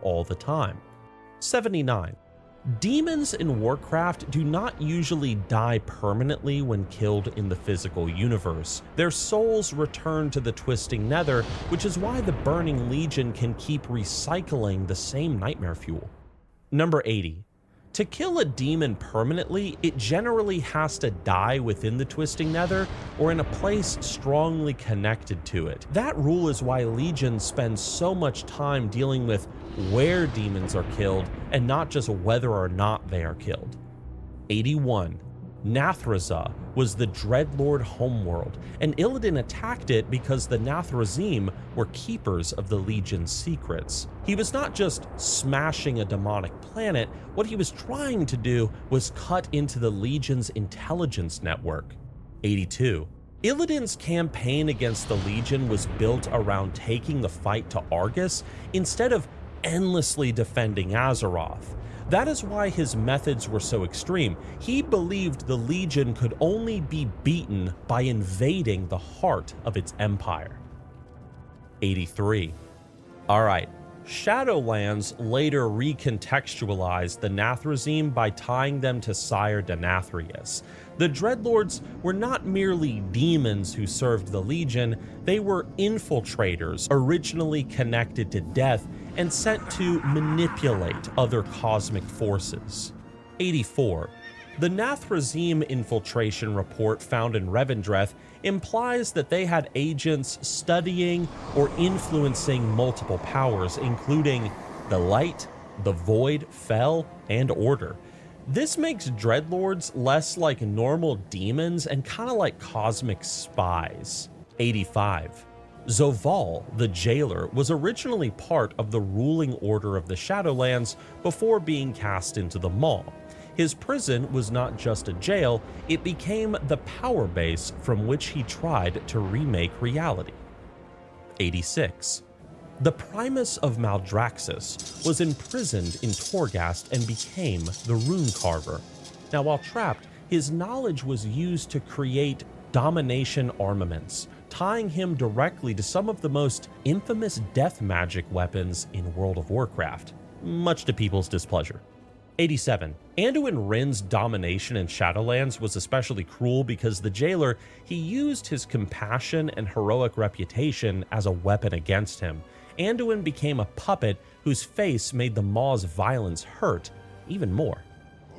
all the time. 79. Demons in Warcraft do not usually die permanently when killed in the physical universe. Their souls return to the Twisting Nether, which is why the Burning Legion can keep recycling the same nightmare fuel. Number 80. To kill a demon permanently, it generally has to die within the Twisting Nether or in a place strongly connected to it. That rule is why Legion spends so much time dealing with where demons are killed and not just whether or not they are killed. 81. Nathraza was the Dreadlord homeworld, and Illidan attacked it because the Nathrazim were keepers of the Legion's secrets. He was not just smashing a demonic planet, what he was trying to do was cut into the Legion's intelligence network. 82. Illidan's campaign against the Legion was built around taking the fight to Argus instead of endlessly defending Azeroth. That is why his methods were so extreme. He believed the Legion could only be beaten by invading the heart of its empire. 83. Alright, Shadowlands later recontextualized the Nathrazim by tying them to Sire Denathrius. The Dreadlords were not merely demons who served the Legion, they were infiltrators originally connected to death and sent to manipulate other cosmic forces. 84. The Nathrazim infiltration report found in Revendreth implies that they had agents studying or influencing multiple powers, including the Light, the Void, Fel, and Order. This makes Dreadlords less like normal demons and kind of like cosmic spies. 85. Zoval, the Jailer, was originally part of the ruling order of the Shadowlands before being cast into the Maw. His prison was not just a jail, it became the power base from which he tried to remake reality. 86. The Primus of Maldraxxus was imprisoned in Torghast and became the Rune Carver. Now, while trapped, his knowledge was used to create domination armaments, tying him directly to some of the most infamous death magic weapons in World of Warcraft, much to people's displeasure. 87. Anduin Wryn's domination in Shadowlands was especially cruel because the Jailer, he used his compassion and heroic reputation as a weapon against him. Anduin became a puppet whose face made the Maw's violence hurt even more.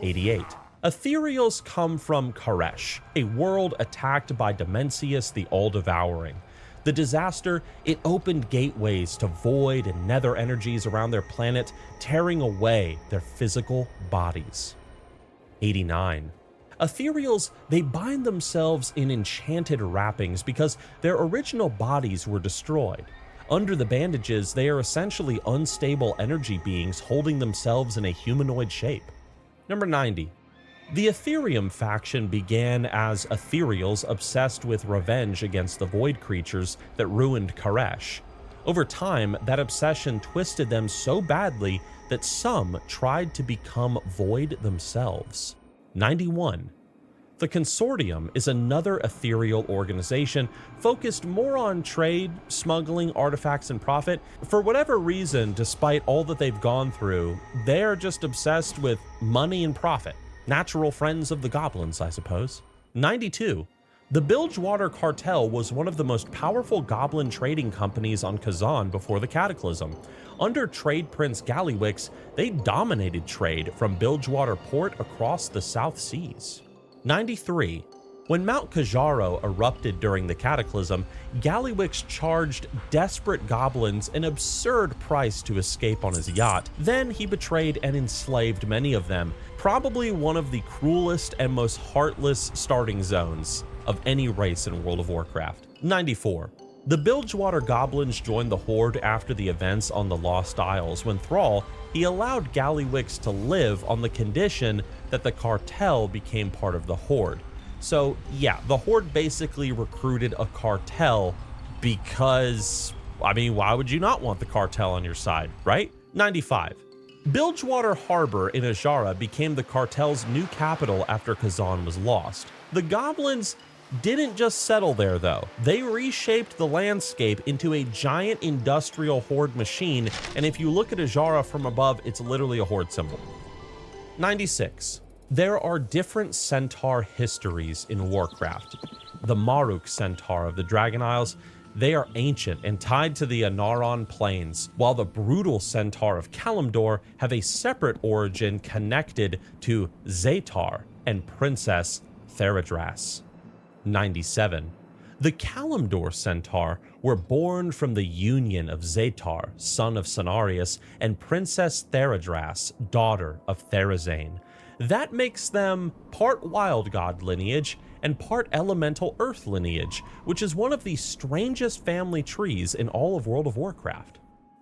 88. Ethereals come from Karesh, a world attacked by Dimensius the All-Devouring. The disaster, it opened gateways to void and nether energies around their planet, tearing away their physical bodies. 89. Ethereals, they bind themselves in enchanted wrappings because their original bodies were destroyed. Under the bandages, they are essentially unstable energy beings holding themselves in a humanoid shape. Number 90. The Ethereum faction began as Ethereals obsessed with revenge against the void creatures that ruined Karesh. Over time, that obsession twisted them so badly that some tried to become void themselves. 91. The Consortium is another ethereal organization focused more on trade, smuggling, artifacts, and profit. For whatever reason, despite all that they've gone through, they're just obsessed with money and profit. Natural friends of the goblins, I suppose. 92. The Bilgewater Cartel was one of the most powerful goblin trading companies on Kazan before the Cataclysm. Under Trade Prince Gallywix, they dominated trade from Bilgewater Port across the South Seas. 93. When Mount Kajaro erupted during the Cataclysm, Gallywix charged desperate goblins an absurd price to escape on his yacht. Then he betrayed and enslaved many of them, probably one of the cruelest and most heartless starting zones of any race in World of Warcraft. 94. The Bilgewater Goblins joined the Horde after the events on the Lost Isles when Thrall, he allowed Gallywix to live on the condition that the cartel became part of the Horde. So yeah, the Horde basically recruited a cartel because, I mean, why would you not want the cartel on your side, right? 95. Bilgewater Harbor in Azshara became the cartel's new capital after Kazan was lost. The goblins, didn't just settle there though. They reshaped the landscape into a giant industrial horde machine, and if you look at Ajara from above, it's literally a horde symbol. 96. There are different centaur histories in Warcraft. The Maruk centaur of the Dragon Isles, they are ancient and tied to the Anaron Plains, while the brutal centaur of Kalimdor have a separate origin connected to Zaytar and Princess Theradras. 97. The Kalimdor centaur were born from the union of Zaytar, son of Cenarius, and Princess Theradras, daughter of Therazane. That makes them part wild god lineage and part elemental earth lineage, which is one of the strangest family trees in all of World of Warcraft.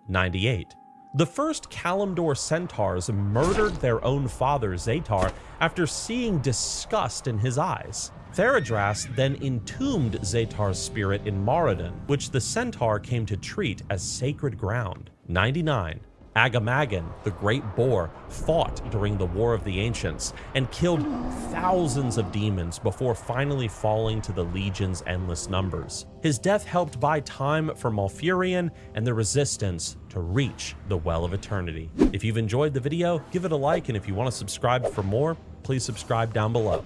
98. The first Kalimdor centaurs murdered their own father Zaytar after seeing disgust in his eyes. Theradras then entombed Zaytar's spirit in Moradin, which the centaur came to treat as sacred ground. 99. Agamagan, the Great Boar, fought during the War of the Ancients and killed thousands of demons before finally falling to the Legion's endless numbers. His death helped buy time for Malfurion and the Resistance to reach the Well of Eternity. If you've enjoyed the video, give it a like, and if you want to subscribe for more, please subscribe down below.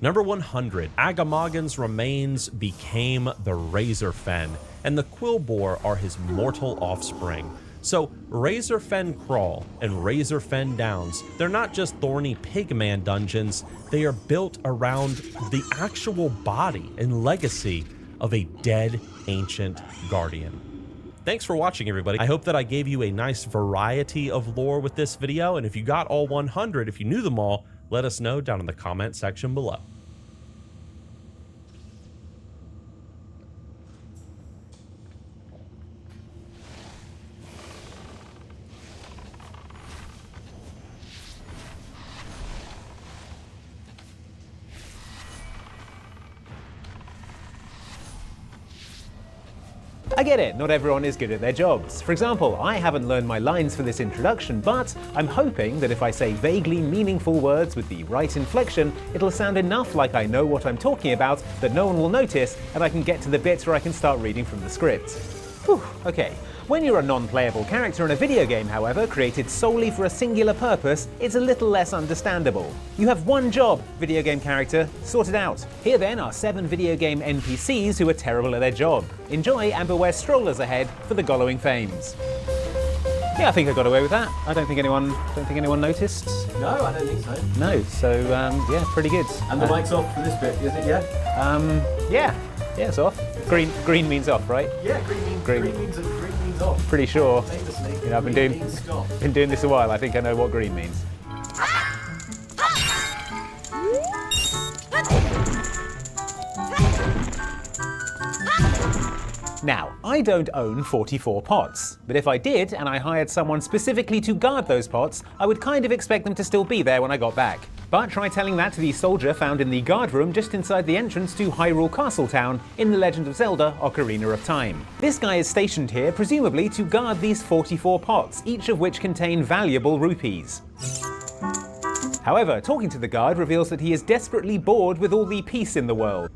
Number 100, Agamagan's remains became the Razorfen, and the Quillboar are his mortal offspring. So Razorfen Crawl and Razorfen Downs, they're not just thorny pigman dungeons, they are built around the actual body and legacy of a dead ancient guardian. Thanks for watching, everybody. I hope that I gave you a nice variety of lore with this video, and if you got all 100, if you knew them all, let us know down in the comment section below. I get it, not everyone is good at their jobs. For example, I haven't learned my lines for this introduction, but I'm hoping that if I say vaguely meaningful words with the right inflection, it'll sound enough like I know what I'm talking about that no one will notice, and I can get to the bits where I can start reading from the script. Whew, okay. When you're a non-playable character in a video game, however, created solely for a singular purpose, it's a little less understandable. You have one job, video game character, sort it out. Here then are 7 video game NPCs who are terrible at their job. Enjoy and beware strollers ahead for the following fames. Yeah, I think I got away with that. I don't think anyone noticed. No, I don't think so. No, so yeah, pretty good. And the mic's off for this bit, is it? Yeah, it's off. Green means off, right? Yeah, green means off. Pretty sure. Famously, You know, I've been doing this a while. I think I know what green means. Now, I don't own 44 pots, but if I did and I hired someone specifically to guard those pots, I would kind of expect them to still be there when I got back. But try telling that to the soldier found in the guard room just inside the entrance to Hyrule Castletown in The Legend of Zelda: Ocarina of Time. This guy is stationed here presumably to guard these 44 pots, each of which contain valuable rupees. However, talking to the guard reveals that he is desperately bored with all the peace in the world.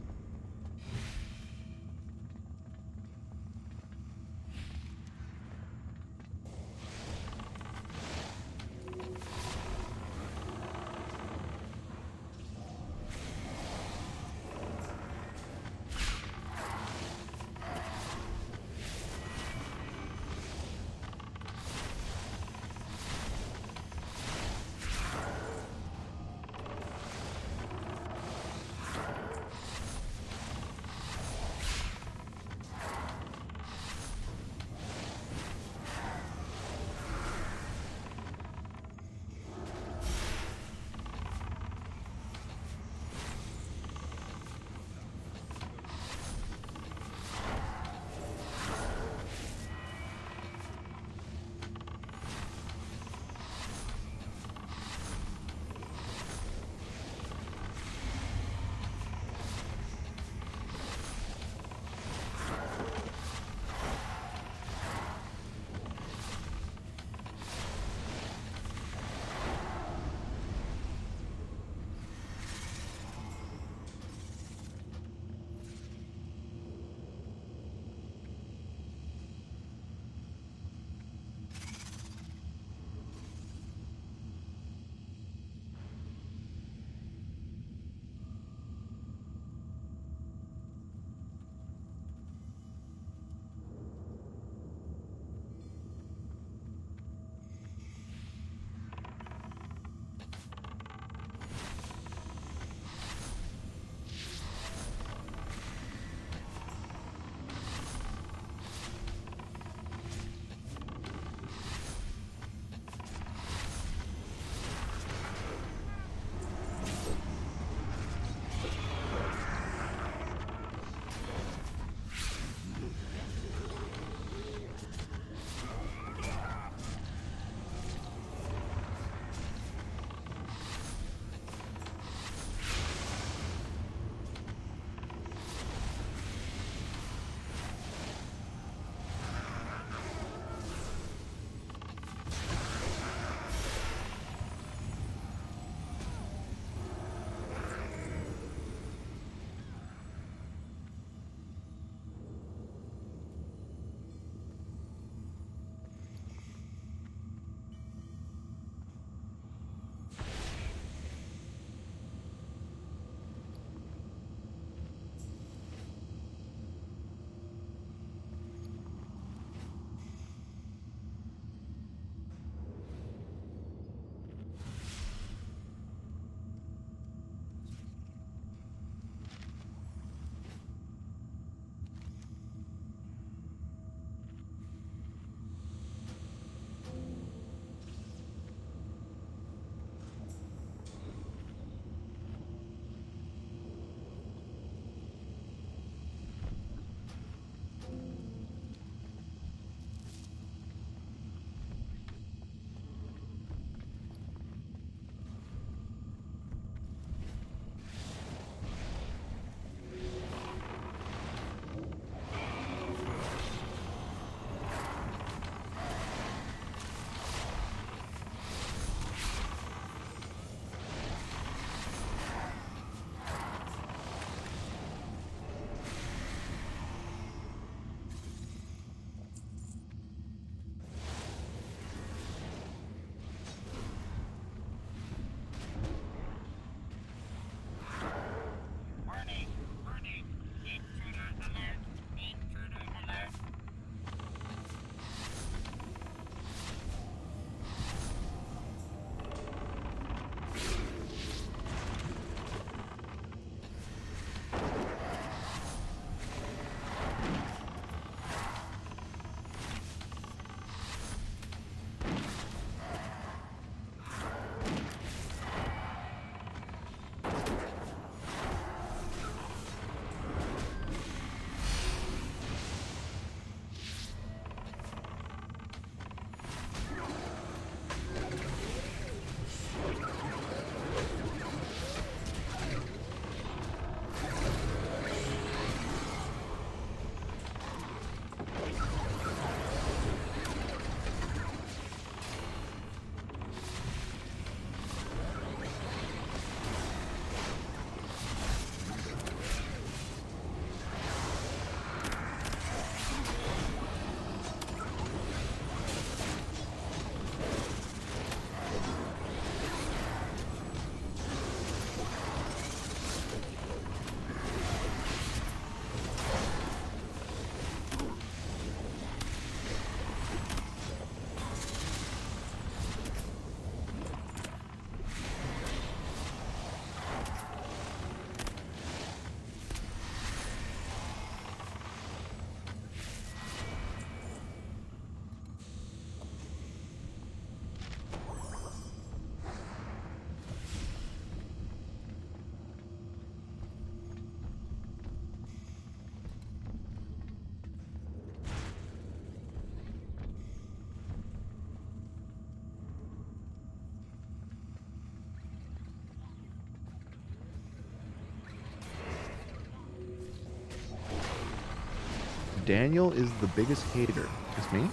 Daniel is the biggest hater. It's me.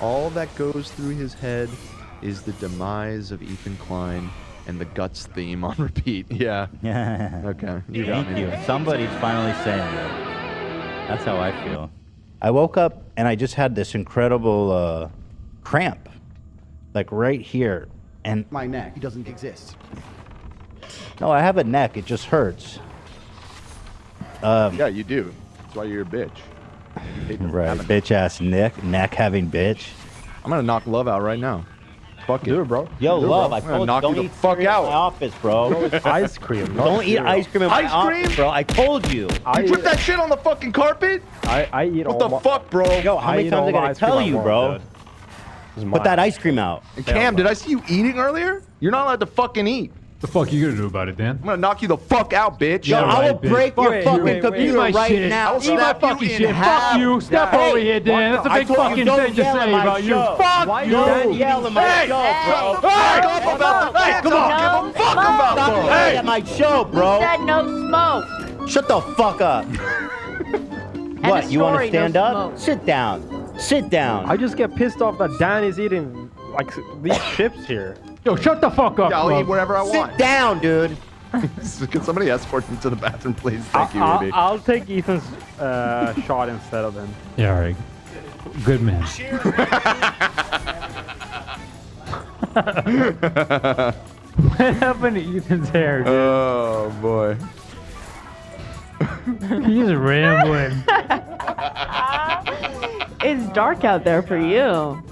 All that goes through his head is the demise of Ethan Klein and the Guts theme on repeat. Yeah. Okay. You got Thank me. you. Somebody's finally saying it. That's how I feel. I woke up and I just had this incredible cramp, like right here. And My neck, it doesn't exist. no, I have a neck. It just hurts. Yeah, you do. That's why you're a bitch. You hate Right, having- bitch ass neck having bitch. I'm gonna knock Love out right now. Fuck Do it. it, bro. Yo, Dude, Love, bro, I I'm gonna told you knock you don't the eat fuck cereal out. in my office, bro. Ice cream. not Don't eat cereal. ice cream in my Ice office, cream? bro. I told you. I You put eat- that shit on the fucking carpet? I eat What all the my- fuck, bro? Yo, how I many eat times all I the gotta ice cream tell I you, want, bro? dude. This is Put that mine. ice cream out. And Cam, did I see you eating earlier? You're not allowed to fucking eat. The fuck you gonna do about it, Dan? I'm gonna knock you the fuck out, bitch. Yo, I will right, bitch. break your Wait, fucking wait, wait, computer eat my right shit. now. I'll Eat my snap you fucking in shit. half. Fuck you. Step Hey, over here, Dan. That's a I big told you, fucking don't thing to yell say at my about you. show. Fuck Why you. Don't yell at my Hey! show, bro. Fuck off about the fans. I don't give a fuck about Stop them. yelling at my show, bro. Said no smoke. Shut the fuck up. What, you want to story, stand no up? smoke. Sit down. Sit down. I just get pissed off that Dan is eating like these chips here. Yo, shut the fuck up, Yeah, I'll bro. eat wherever I want. Sit down, dude. Can somebody escort me to the bathroom, please? Thank you, Ruby. I'll take Ethan's shot instead of him. Yeah, all right. Good man. What happened to Ethan's hair, dude? Oh boy. He's rambling. It's dark out there for you.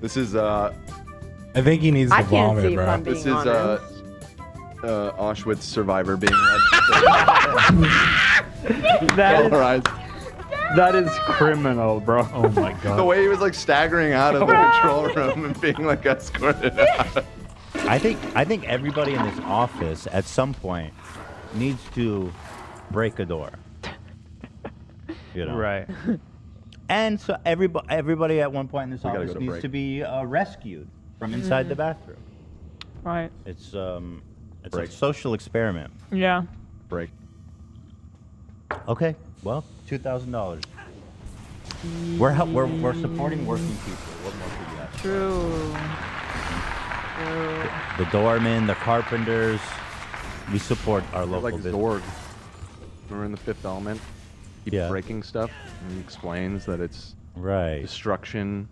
This is I think he needs to I can't vomit, see if bro. I'm being this is honest. Auschwitz survivor being That is criminal, bro. Oh my god. The way he was like staggering out of the control room and being like escorted out. I think everybody in this office at some point needs to break a door. You know. Right. And so everybody at one point in this gotta office go to needs break. to be rescued from inside the bathroom. Right. It's a Break. social experiment. Yeah. Break. Okay. Well, $2,000. We're supporting working people. What more could you ask? True. The doormen, the carpenters. We support our local Like business. Zorg. Remember in the Fifth Element? Keep Yeah. breaking stuff. And he explains that it's Right. destruction,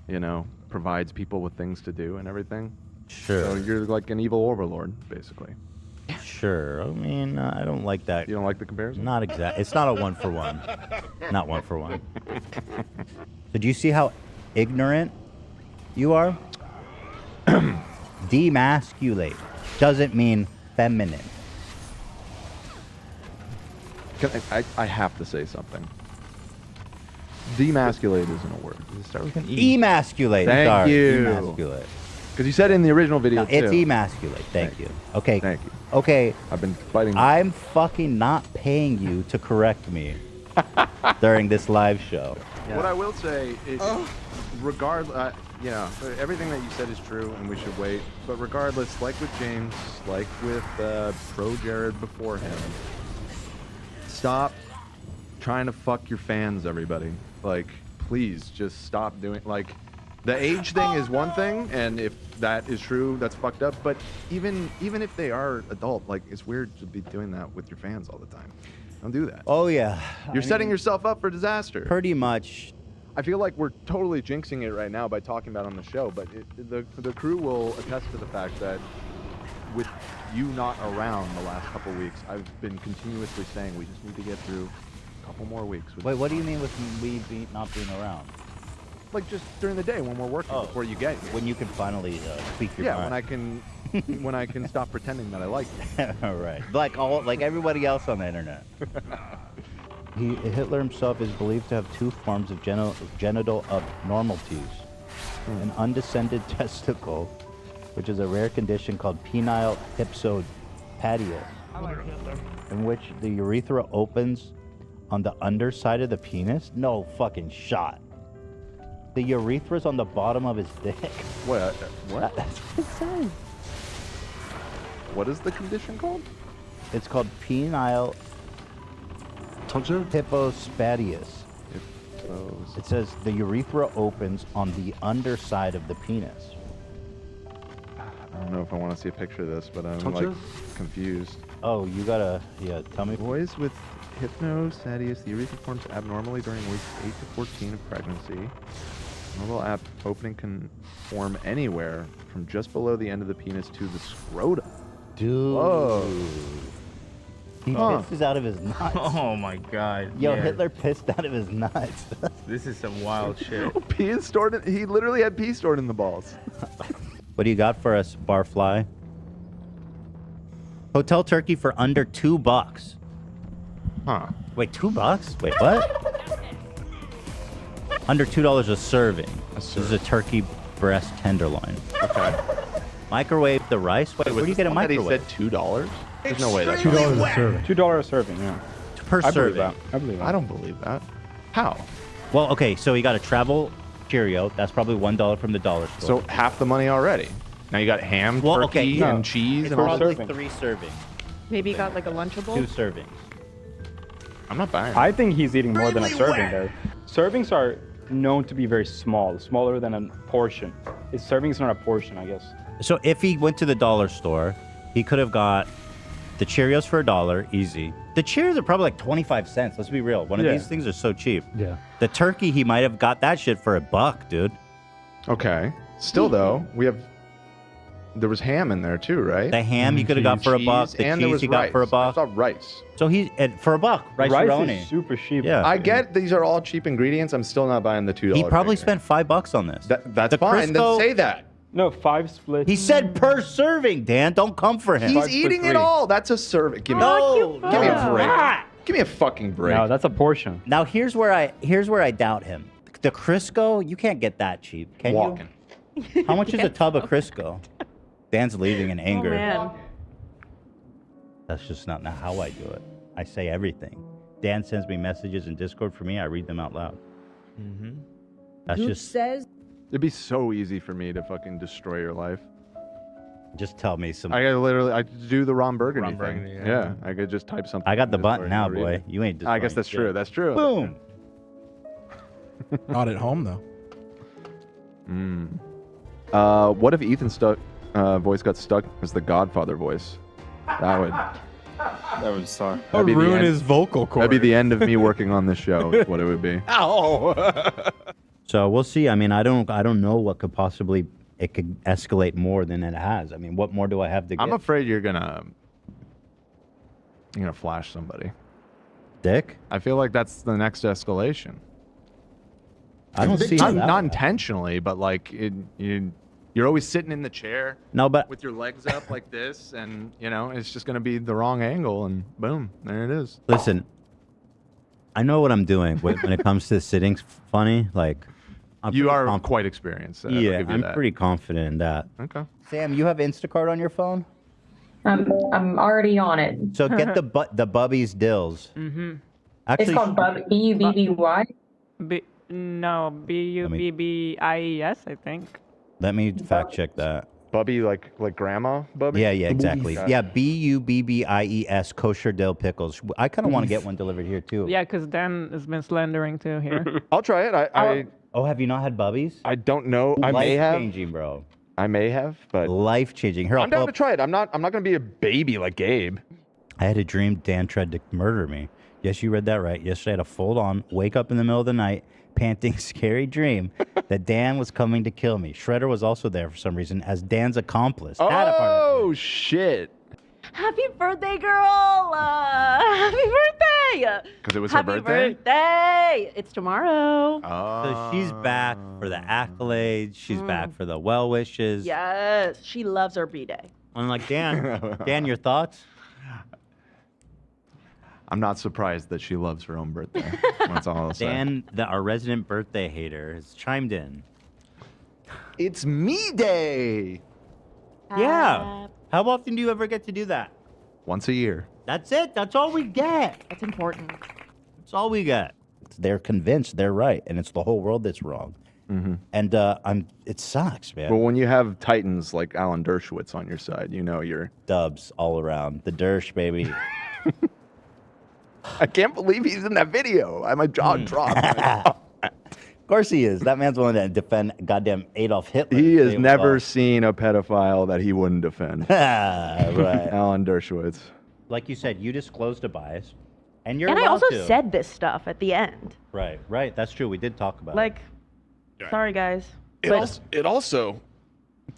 you know, provides people with things to do and everything. Sure. So you're like an evil overlord, basically. Sure. I mean, I don't like that. You don't like the comparison? Not exact. It's not a 1-for-1. Not 1-for-1. Did you see how ignorant you are? Demasculate doesn't mean feminine. I have to say something. Demasculate isn't a word. Does it start with an E? Emasculate. Thank sorry. you. Emasculate. Because you said it in the original video No, it's too. emasculate. Thank you. Okay. Thank you. Okay. I've been fighting. I'm fucking not paying you to correct me during this live show. What I will say is, regardless, everything that you said is true, and we should wait. But regardless, like with James, like with Pro Jared before him, stop trying to fuck your fans, everybody. Like, please, just stop doing. Like, the age thing is one thing, and if that is true, that's fucked up. But even if they are adult, like, it's weird to be doing that with your fans all the time. Don't do that. Oh yeah. You're setting yourself up for disaster. Pretty much. I feel like we're totally jinxing it right now by talking about it on the show, but the crew will attest to the fact that with you not around the last couple weeks, I've been continuously saying we just need to get through a couple more weeks. Wait, what do you mean with me not being around? Like just during the day when we're working before you get here. When you can finally speak your Yeah, mind. when I can stop pretending that I like you. All right. Like everybody else on the internet. Hitler himself is believed to have two forms of genital abnormalities. An undescended testicle, which is a rare condition called penile hypsopadias, in which the urethra opens on the underside of the penis. No fucking shot. The urethra's on the bottom of his dick. What? What? That's what it says. What is the condition called? It's called penile hypsospadias. Exposed. It says the urethra opens on the underside of the penis. I don't know if I want to see a picture of this, but I'm Touch like us? confused. Oh, you gotta, yeah, tell me. Boys with hypnosadius, the urethra forms abnormally during weeks 8 to 14 of pregnancy. Normal opening can form anywhere from just below the end of the penis to the scrotum. Dude. Whoa. He pisses out of his nuts. Oh my god. Yo, yeah. Hitler pissed out of his nuts. This is some wild shit. Pee is stored in, he literally had pee stored in the balls. What do you got for us, Barfly? Hotel turkey for under $2. Huh. Wait, $2? Wait, what? Under $2 a serving. This is a turkey breast tenderloin. Okay. Microwave the rice? Wait, where do you get a microwave? He said $2? There's no way that's $2 a serving. $2 a serving, yeah. Per I believe serving. that. I believe that. I don't believe that. How? Well, okay, so you got a travel Cheerio. That's probably $1 from the dollar store. So half the money already. Now you got ham, Well, turkey, okay, yeah. and cheese, It's and all probably serving. 3 servings. Maybe you got like a Lunchable? 2 servings. I'm not buying. I think he's eating more than a serving there. Servings are known to be very small, smaller than a portion. His serving is not a portion, I guess. So if he went to the dollar store, he could have got the Cheerios for $1, easy. The Cheerios are probably like 25 cents. Let's be real. One of these things are so cheap. Yeah. The turkey, he might have got that shit for $1, dude. Okay. Still though, there was ham in there too, right? The ham he could have got for $1. The and there cheese was he got rice. for I $1. saw rice. So for $1, Rice rice-a-roni. is super cheap. Yeah. I get these are all cheap ingredients. I'm still not buying the $2. He probably figure. spent $5 on this. That's the fine. Crisco- Then say that. No, 5 splits. He said per serving, Dan. Don't come for him. He's for eating it 3. all. That's a serving. Give me, No, give me a no. break. Give me a fucking break. No, that's a portion. Now here's where I doubt him. The Crisco, you can't get that cheap, can Walking. you? How much is a tub of Crisco? Dan's leaving in anger. Oh, man. That's just not how I do it. I say everything. Dan sends me messages in Discord for me. I read them out loud. Mm-hmm. That's just says It'd be so easy for me to fucking destroy your life. just tell me some. I could do the Ron Burgundy Ron thing. Burgundy, Yeah. yeah. I could just type something. I got the in button Discord now, and read boy. it. You ain't. I guess that's destroying true. That's true. Boom. Not at home though. What if Ethan's voice got stuck as the Godfather voice? That would That sorry. that'd be the ruin end- his vocal cord. That'd be the end of me working on this show. Is what it would be. So we'll see. I mean, I don't know what could possibly it could escalate more than it has. I mean, what more do I have to get? I'm afraid you're gonna flash somebody. Dick? I feel like that's the next escalation. I don't see how that not would- intentionally, but like you're always sitting in the chair No, but with your legs up like this, and it's just gonna be the wrong angle, and boom, there it is. listen, I know what I'm doing when it comes to sitting funny. Like, You are quite experienced. I'll Yeah, give you I'm that. pretty confident in that. Okay. Sam, you have Instacart on your phone? I'm already on it. So get the Bubby's Dills. Mm-hmm. Actually, It's called B-U-B-B-Y. No, Bubbies, I think. let me fact check that. Bubby, like grandma Bubby? Yeah, exactly. Gotcha. Yeah, Bubbies kosher dill pickles. I kind of want to get one delivered here too. Yeah, because Dan has been slandering too here. I'll try it. Oh, have you not had Bubbies? I don't know. I may have. Life-changing, bro. I may have, but Life-changing. Here, I'll I'm down pull to up- try it. I'm not gonna be a baby like Gabe. I had a dream Dan tried to murder me. Yes, you read that right. Yesterday I had a full-on wake up in the middle of the night, panting, scary dream that Dan was coming to kill me. Shredder was also there for some reason as Dan's accomplice. Had a part of it. Oh shit! Happy birthday, girl! Happy birthday! Because it was her Happy birthday. It's tomorrow. So she's back for the accolades. She's back for the well wishes. Yes, she loves her B-Day. I'm like, Dan, your thoughts? I'm not surprised that she loves her own birthday. That's all I'll say. Dan, our resident birthday hater, has chimed in. It's me day. Yeah. How often do you ever get to do that? Once a year. That's it. That's all we get. That's important. That's all we get. They're convinced they're right, and it's the whole world that's wrong. Mm-hmm. And it sucks, man. But when you have titans like Alan Dershowitz on your side, you're Dubs all around. The Dersh, baby. I can't believe he's in that video. My jaw dropped. Of course he is. That man's willing to defend goddamn Adolf Hitler. He has Same never with seen a pedophile that he wouldn't defend. right. Alan Dershowitz. Like you said, you disclosed a bias, and you're And I allowed also to. said this stuff at the end. Right, right. That's true. We did talk about Like, sorry guys. It also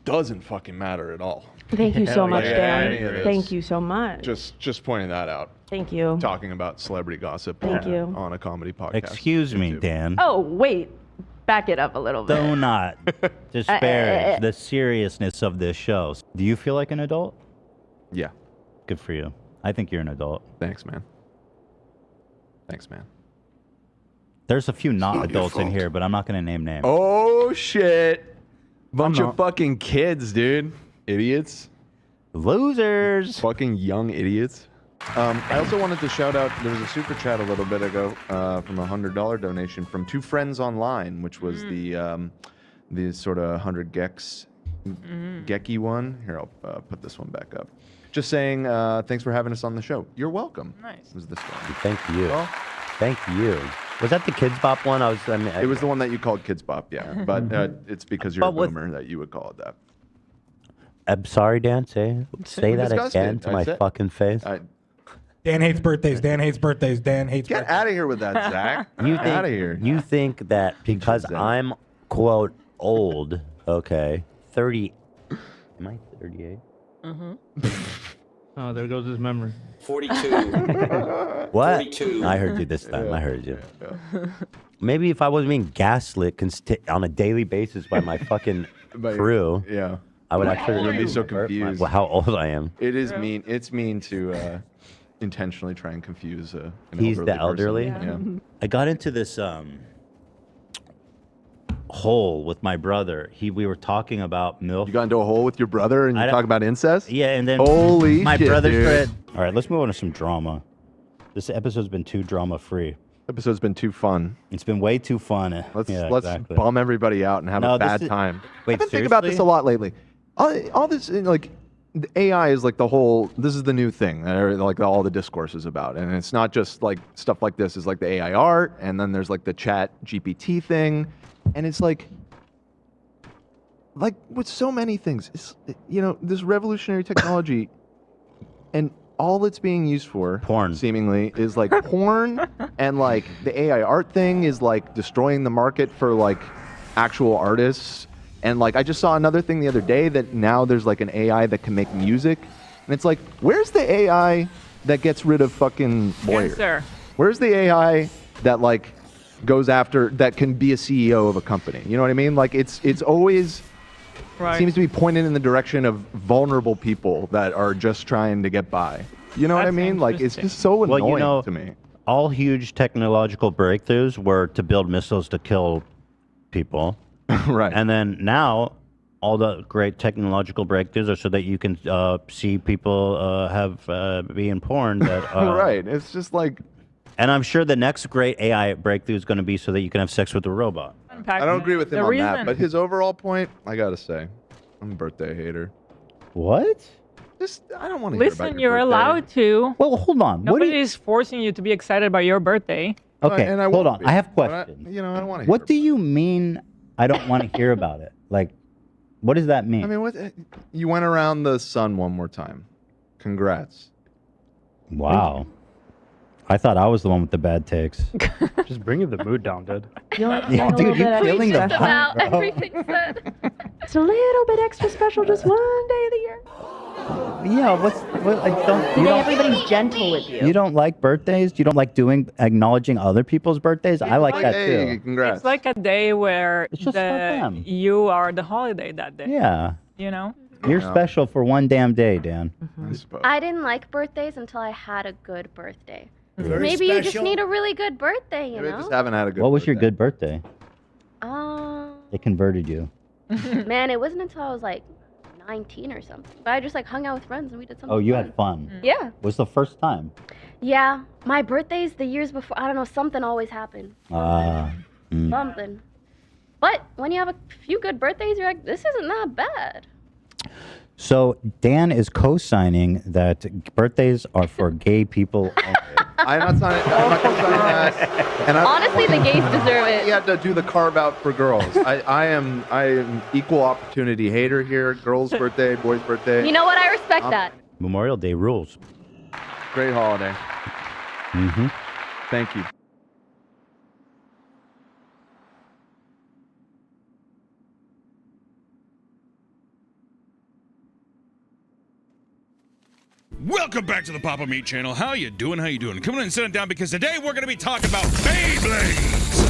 doesn't fucking matter at all. Thank you so Yeah, much, yeah, any of Dan. this. Thank you so much. Just pointing that out. Thank you. Talking about celebrity gossip Thank you. on a comedy podcast. Excuse me, Dan. Oh, wait. Back it up a little bit. Do not disparage the seriousness of this show. Do you feel like an adult? Yeah. Good for you. I think you're an adult. Thanks, man. Thanks, man. There's a few not not your adults in fault. here, but I'm not going to name names. Oh shit! Bunch I'm of fucking kids, dude. Idiots. Losers. Fucking young idiots. I also wanted to shout out, there was a super chat a little bit ago from a $100 donation from Two Friends Online, which was the sort of 100 Gex Gecky one. Here, I'll put this one back up. Just saying, thanks for having us on the show. You're welcome. Nice. Was this one? Thank you. Well, Thank you. Was that the Kids Bop one? it was the one that you called Kids Bop, yeah. But it's because you're a boomer that you would call it that. I'm sorry, Dan. Say We that discussed again it. to I my said- fucking face. Dan hates birthdays. Dan hates birthdays. Dan hates Get out of here with that, Zach. You Get out of here. You think that because I'm quote old, okay, 30? Am I 38? Oh, there goes his memory. 42. What? 42. I heard you this time. I heard you. Maybe if I wasn't being gaslit on a daily basis by my fucking crew, yeah, I would actually You'd be so confused. how old I am. It is mean. It's mean to intentionally try and confuse an He's the elderly elderly. person. I got into this hole with my brother. We were talking about MILF. You got into a hole with your brother and you talk about incest? Yeah, and then Holy my shit, brother dude. said, "All right, let's move on to some drama." This episode's been too drama-free. Episode's been too fun. It's been way too fun. Let's exactly. bum everybody out and have No, a bad this is- time. Wait, I've been thinking about this a seriously? lot lately. All this like the AI is like the whole. This is the new thing that like all the discourse is about, and it's not just like stuff like this. Is like the AI art, and then there's like the Chat GPT thing, and it's like with so many things, it's, this revolutionary technology, and all it's being used for, porn, seemingly, is like porn, and like the AI art thing is like destroying the market for like actual artists. And like I just saw another thing the other day that now there's like an AI that can make music, and it's like, where's the AI that gets rid of fucking lawyers? Answer. Where's the AI that like goes after that can be a CEO of a company? You know what I mean? Like it's always Right. seems to be pointed in the direction of vulnerable people that are just trying to get by. You know what I mean? Like it's just so annoying Well, you know, to me. all huge technological breakthroughs were to build missiles to kill people. Right. And then now, all the great technological breakthroughs are so that you can see people being porn. That, Right. It's just like. And I'm sure the next great AI breakthrough is going to be so that you can have sex with a robot. I don't agree with him The on that, reason- but his overall point, I gotta say, I'm a birthday hater. What? I don't want to hear about Listen, your you're birthday. allowed to. Well, hold on. Nobody is forcing you to be excited about your birthday. Okay, and I hold won't on. be, I have but I questions. don't want to. What do you mean I don't want to hear about it? Like, what does that mean? I mean, what? You went around the sun one more time. Congrats. Wow. I thought I was the one with the bad takes. Just bringing the mood down, dude. Yeah, dude, you're feeling the vibe, bro. everything said. It's a little bit extra special just one day of the year. Yeah, what I don't. You Today don't, everybody's gentle with you. you don't like birthdays? You don't like acknowledging other people's birthdays? I like that Hey, too. congrats. It's like a day where It's just for them. you are the holiday that day. Yeah. You know? You're special for one damn day, Dan. I didn't like birthdays until I had a good birthday. Very Maybe you just special. need a really good birthday, you Maybe I know? just haven't had a good. What was your good birthday? It converted you. Man, it wasn't until I was like 19 or something. But I just like hung out with friends and we did something. Oh, you fun. had fun. Yeah. Was the first time? Yeah. My birthdays the years before, I don't know, something always happened. Something. But when you have a few good birthdays, you're like, this isn't that bad. So Dan is co-signing that birthdays are for gay people only. I'm not signing that. And Honestly, the gays deserve it. You have to do the carve out for girls. I am equal opportunity hater here. Girls' birthday, boys' birthday. You know what? I respect that. Memorial Day rules. Great holiday. Mm-hmm. Thank you. Welcome back to the Papa Meat channel. How you doing? How you doing? Come on and sit down because today we're going to be talking about Beyblades.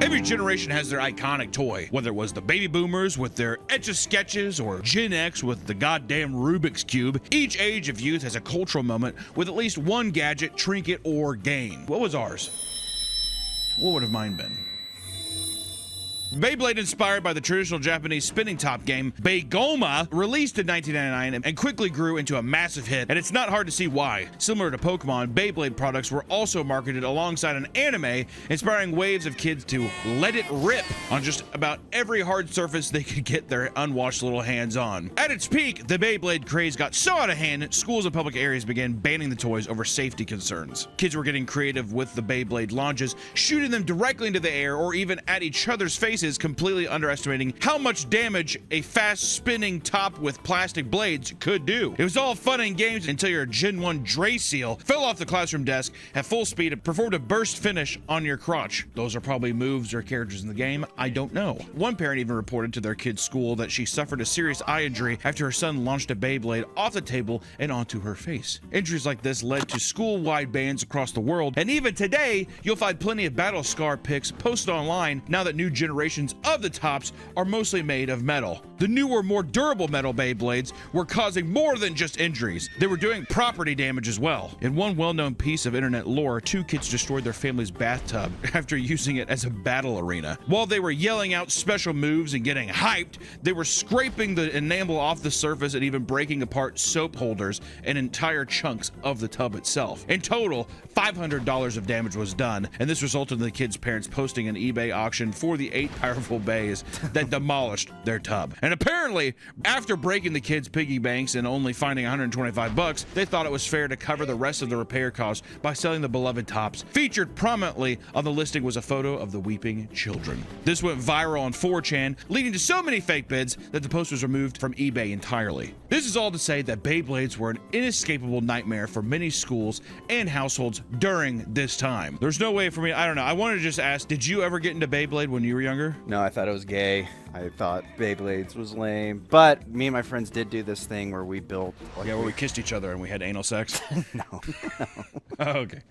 Every generation has their iconic toy, whether it was the baby boomers with their Etch-a-Sketches or Gen X with the goddamn Rubik's Cube. Each age of youth has a cultural moment with at least one gadget, trinket, or game. What was ours? What would have mine been? Beyblade, inspired by the traditional Japanese spinning top game Beigoma, released in 1999 and quickly grew into a massive hit, and it's not hard to see why. Similar to Pokemon, Beyblade products were also marketed alongside an anime, inspiring waves of kids to let it rip on just about every hard surface they could get their unwashed little hands on. At its peak, the Beyblade craze got so out of hand, schools and public areas began banning the toys over safety concerns. Kids were getting creative with the Beyblade launches, shooting them directly into the air or even at each other's faces, completely underestimating how much damage a fast spinning top with plastic blades could do. It was all fun and games until your Gen 1 Dray Seal fell off the classroom desk at full speed and performed a burst finish on your crotch. Those are probably moves or characters in the game, I don't know. One parent even reported to their kid's school that she suffered a serious eye injury after her son launched a Beyblade off the table and onto her face. Injuries like this led to school-wide bans across the world, and even today, you'll find plenty of battle scar pics posted online now that new generations of the tops are mostly made of metal. The newer, more durable metal Beyblades were causing more than just injuries. They were doing property damage as well. In one well-known piece of internet lore, 2 kids destroyed their family's bathtub after using it as a battle arena. While they were yelling out special moves and getting hyped, they were scraping the enamel off the surface and even breaking apart soap holders and entire chunks of the tub itself. In total, $500 of damage was done, and this resulted in the kids' parents posting an eBay auction for the 8 powerful bays that demolished their tub. And apparently, after breaking the kids' piggy banks and only finding $125, they thought it was fair to cover the rest of the repair costs by selling the beloved tops. Featured prominently on the listing was a photo of the weeping children. This went viral on 4chan, leading to so many fake bids that the post was removed from eBay entirely. This is all to say that Beyblades were an inescapable nightmare for many schools and households during this time. There's no way for me, I don't know, I wanted to just ask, did you ever get into Beyblade when you were younger? No, I thought it was gay. I thought Beyblades was lame. But me and my friends did do this thing where we built... Like, yeah, where we kissed each other and we had anal sex? No. Oh, okay.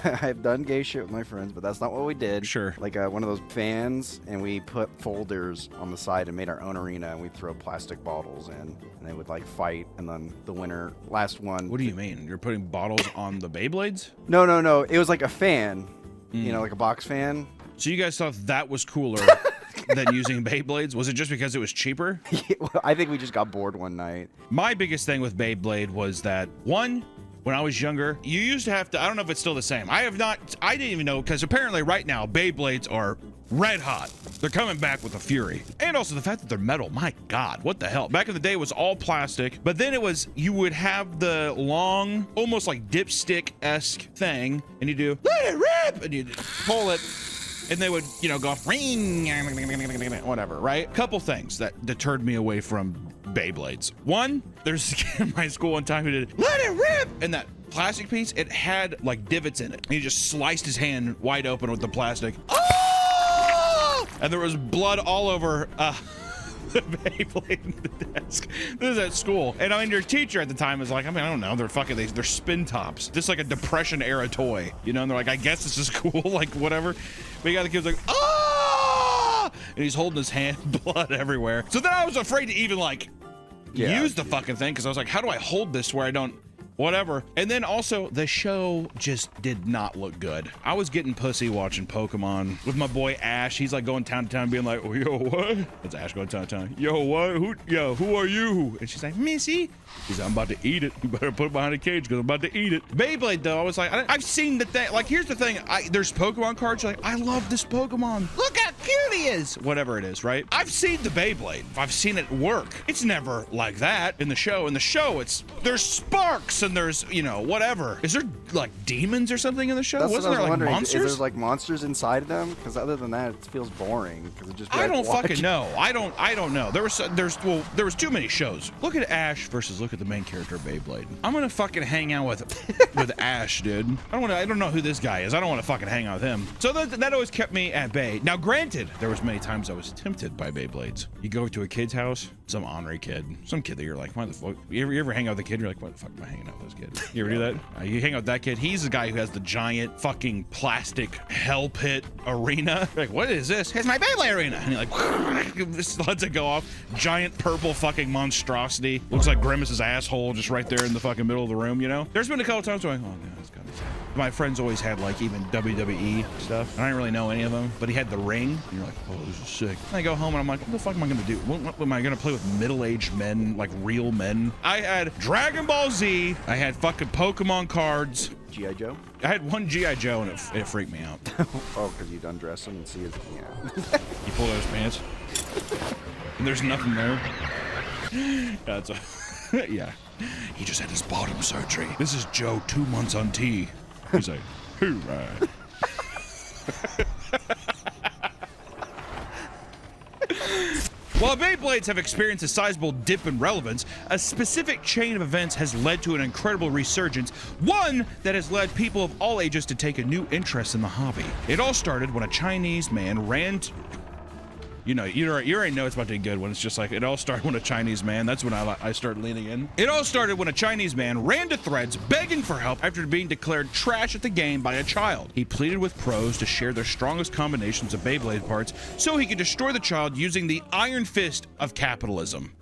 I've done gay shit with my friends, but that's not what we did. Sure. Like one of those fans, and we put folders on the side and made our own arena, and we'd throw plastic bottles in, and they would like fight, and then the winner, last one... What do you mean? You're putting bottles on the Beyblades? No. It was like a fan, you know, like a box fan. So you guys thought that was cooler than using Beyblades? Was it just because it was cheaper? Yeah, well, I think we just got bored one night. My biggest thing with Beyblade was that, one, when I was younger, you used to have to, I don't know if it's still the same. I didn't even know, because apparently right now, Beyblades are red hot. They're coming back with a fury. And also the fact that they're metal, my God, what the hell? Back in the day, it was all plastic, but then it was, you would have the long, almost like dipstick-esque thing, and you do, let it rip, and you pull it, and they would, you know, go off, ring, whatever, right? Couple things that deterred me away from Beyblades. One, there's a kid in my school one time who did, let it rip, and that plastic piece, it had like divots in it. And he just sliced his hand wide open with the plastic. Oh! And there was blood all over the Beyblade in the desk. This is at school. And I mean, your teacher at the time was like, I mean, I don't know, they're spin tops. Just like a Depression era toy, you know? And they're like, I guess this is cool, like whatever. But you got the kids like, ah! And he's holding his hand, blood everywhere. So then I was afraid to even like use the fucking thing, because I was like, how do I hold this where I don't whatever? And then also the show just did not look good. I was getting pussy watching Pokemon with my boy Ash. He's like going town to town being like, oh, yo, what? That's Ash going town to town. Yo, what? Who are you? And she's like, Missy. He's like, I'm about to eat it. You better put it behind a cage because I'm about to eat it. Beyblade though, I was like, I've seen the thing. Like, here's the thing. There's Pokemon cards. You're like, I love this Pokemon. Look how cute he is. Whatever it is, right? I've seen the Beyblade. I've seen it work. It's never like that in the show. In the show, there's sparks and there's, you know, whatever. Is there like demons or something in the show? That's Wasn't what I was there like wondering. monsters? Is there like monsters inside of them? Because other than that, it feels boring. Because it just. I don't fucking know. I don't know. There was too many shows. Look at Ash versus look at the main character of Beyblade. I'm gonna fucking hang out with Ash, dude. I don't know who this guy is. I don't want to fucking hang out with him. So that always kept me at bay. Now, granted, there was many times I was tempted by Beyblades. You go to a kid's house, some ornery kid, some kid that you're like, why the fuck? You ever hang out with a kid? You're like, why the fuck am I hanging out with this kid? You ever do that? You hang out with that kid. He's the guy who has the giant fucking plastic hell pit arena. You're like, what is this? It's my Beyblade arena. And you're like, just lets it go off. Giant purple fucking monstrosity. Looks like Grimace's asshole just right there in the fucking middle of the room, you know? There's been a couple times where I'm like, oh, God, it's gotta be fun. My friends always had like even WWE stuff. I didn't really know any of them, but he had the ring. And you're like, oh, this is sick. And I go home and I'm like, what the fuck am I gonna do? What am I gonna play with middle-aged men, like real men? I had Dragon Ball Z. I had fucking Pokemon cards. G.I. Joe? I had one G.I. Joe and it freaked me out. Oh, because you'd undress him and see his, yeah. You pull out his pants and there's nothing there. That's a, yeah. He just had his bottom surgery. This is Joe 2 months on T. He's like, hoorah. While Beyblades have experienced a sizable dip in relevance, a specific chain of events has led to an incredible resurgence, one that has led people of all ages to take a new interest in the hobby. It all started when a Chinese man ran you already know it's about to be good when it's just like, it all started when a Chinese man, that's when I started leaning in. It all started when a Chinese man ran to threads begging for help after being declared trash at the game by a child. He pleaded with pros to share their strongest combinations of Beyblade parts so he could destroy the child using the iron fist of capitalism.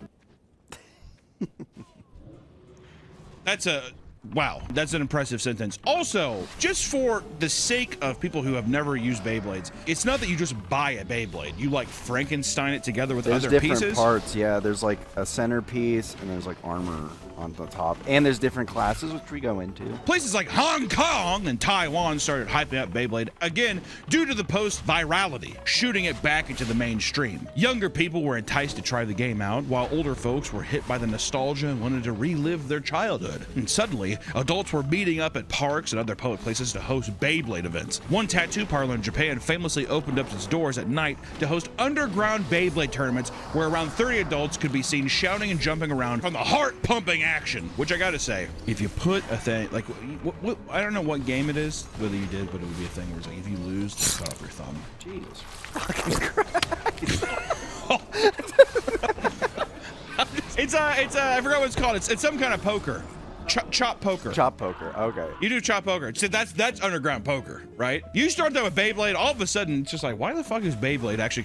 Wow, that's an impressive sentence. Also, just for the sake of people who have never used Beyblades, it's not that you just buy a Beyblade. You like Frankenstein it together with There's other different pieces. parts, yeah. There's like a centerpiece and there's like armor on the top. And there's different classes, which we go into. Places like Hong Kong and Taiwan started hyping up Beyblade, again, due to the post-virality, shooting it back into the mainstream. Younger people were enticed to try the game out, while older folks were hit by the nostalgia and wanted to relive their childhood. And suddenly, adults were meeting up at parks and other public places to host Beyblade events. One tattoo parlor in Japan famously opened up its doors at night to host underground Beyblade tournaments where around 30 adults could be seen shouting and jumping around from the heart-pumping action. Which I gotta say, if you put a thing, like, I don't know what game it is, whether you did, but it would be a thing where it's like, if you lose, just cut off your thumb. Jesus fucking Christ. It's I forgot what it's called. It's some kind of poker. Chop poker. Chop poker, okay. You do chop poker. So that's underground poker, right? You start that with Beyblade, all of a sudden it's just like, why the fuck is Beyblade actually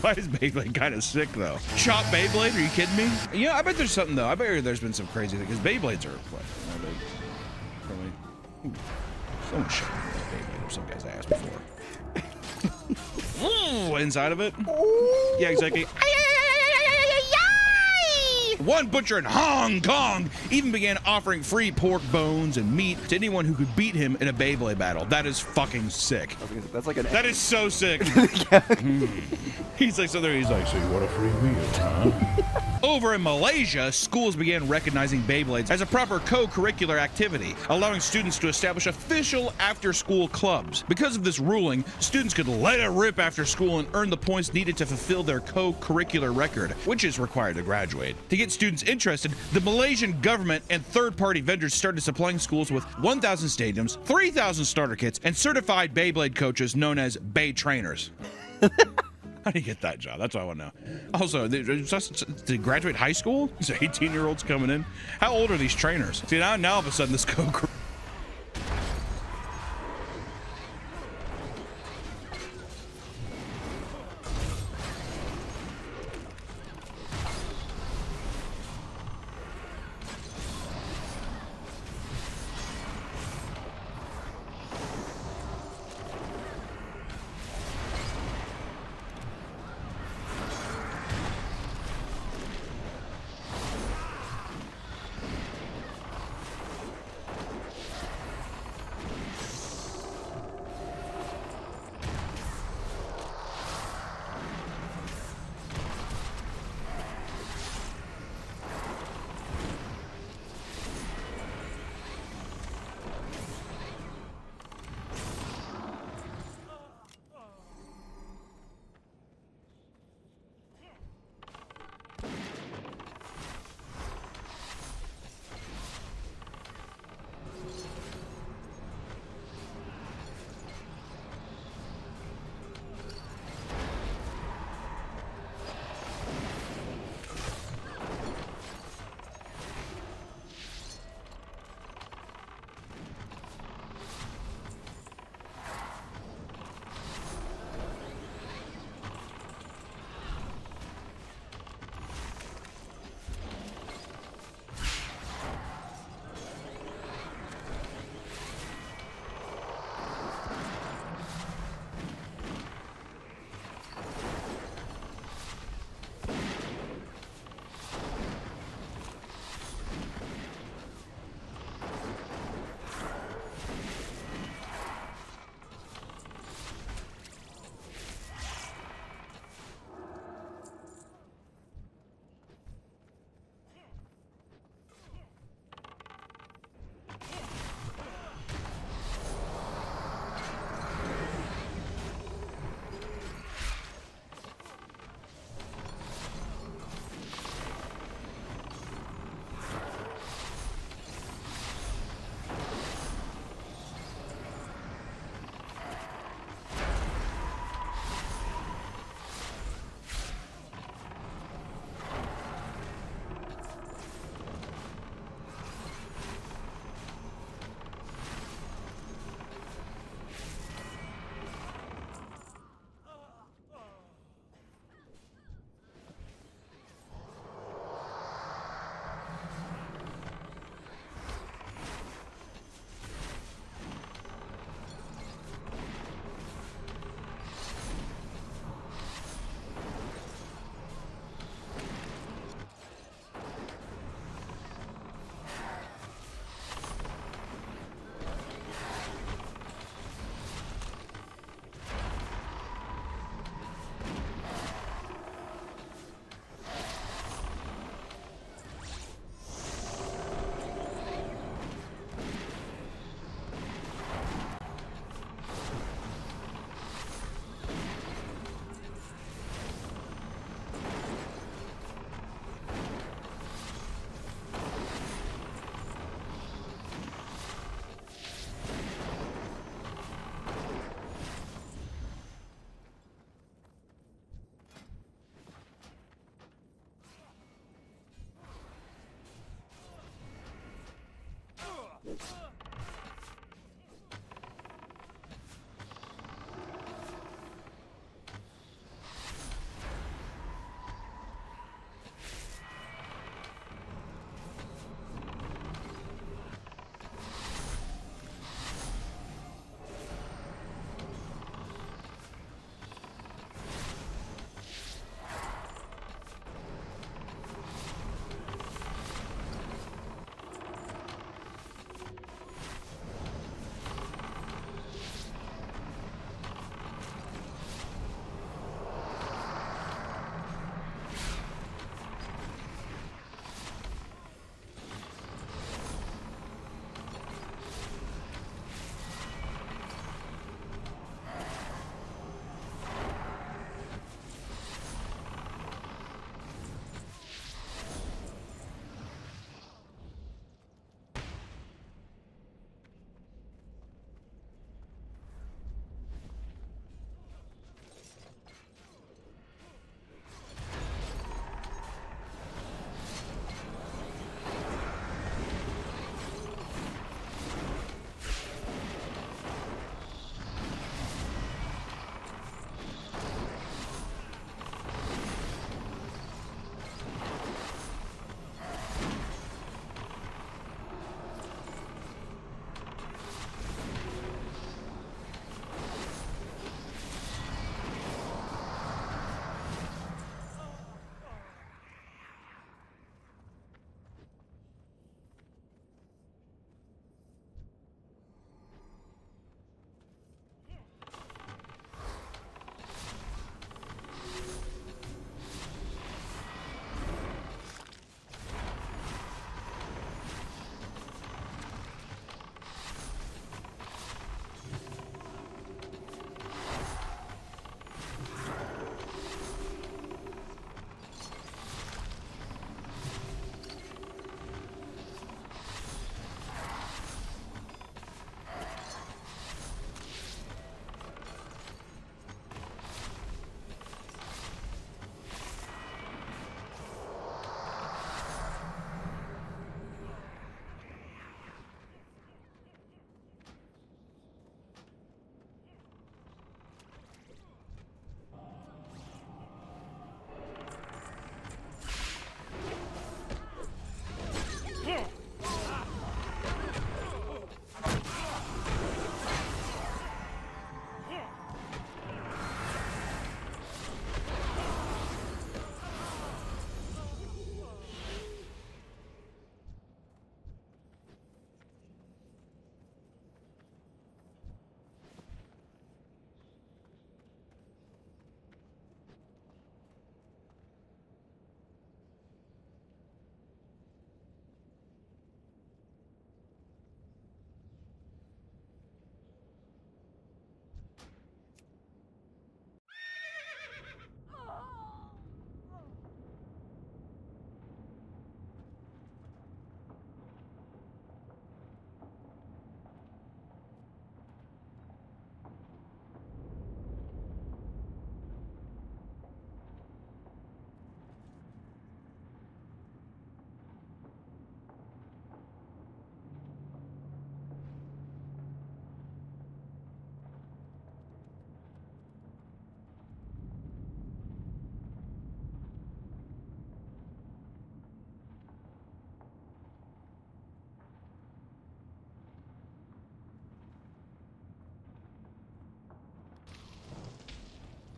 why is Beyblade kind of sick though? Chop Beyblade? Are you kidding me? Yeah, I bet there's something though. I bet there's been some crazy thing because Beyblades are what? Probably someone shot Beyblade up some guy's ass before. Ooh, inside of it? Ooh. Yeah, exactly. One butcher in Hong Kong even began offering free pork bones and meat to anyone who could beat him in a Beyblade battle. That is fucking sick. That's like that is so sick. He's like, so you want a free meal, huh? Over in Malaysia, schools began recognizing Beyblades as a proper co-curricular activity, allowing students to establish official after-school clubs. Because of this ruling, students could let it rip after school and earn the points needed to fulfill their co-curricular record, which is required to graduate. To get students interested, the Malaysian government and third-party vendors started supplying schools with 1,000 stadiums, 3,000 starter kits, and certified Beyblade coaches known as Bay trainers. How do you get that job? That's what I want to know. Also, to graduate high school? These 18-year-olds coming in. How old are these trainers? See, now all of a sudden this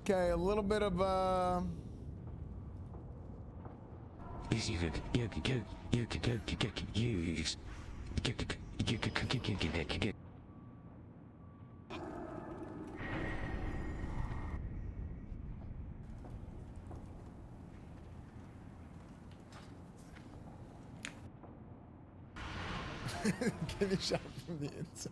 Okay, a little bit of getting shot from the inside.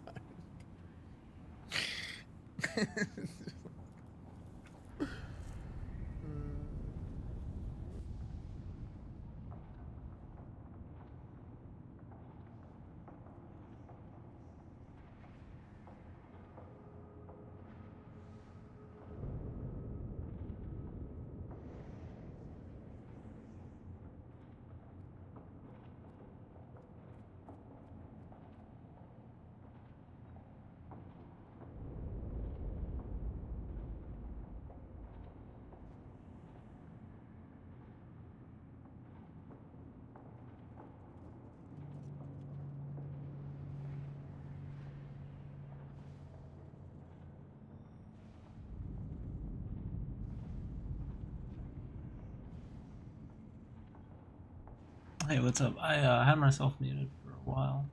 Hey, what's up? I had myself muted for a while.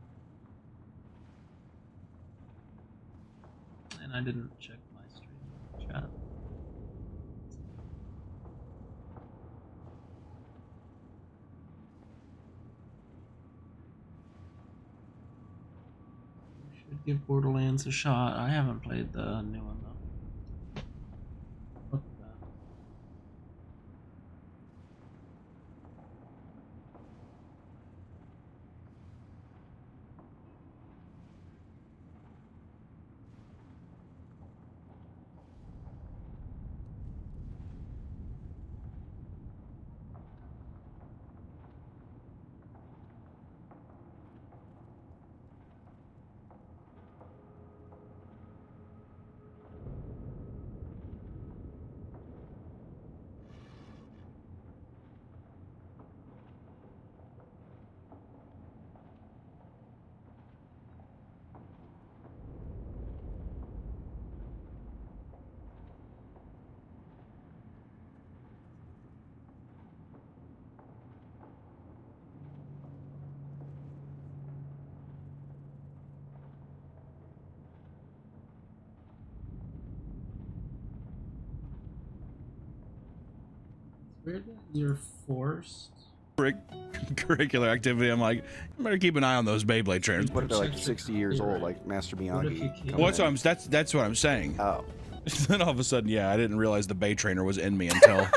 And I didn't check my stream chat. We should give Borderlands a shot. I haven't played the new one though. Weird that you're forced. Curricular activity. I'm like, I better keep an eye on those Beyblade trainers. What if they're like 60 years old, like Master Miyagi? Well, that's what I'm saying. Oh. Then all of a sudden, yeah, I didn't realize the Bay trainer was in me until.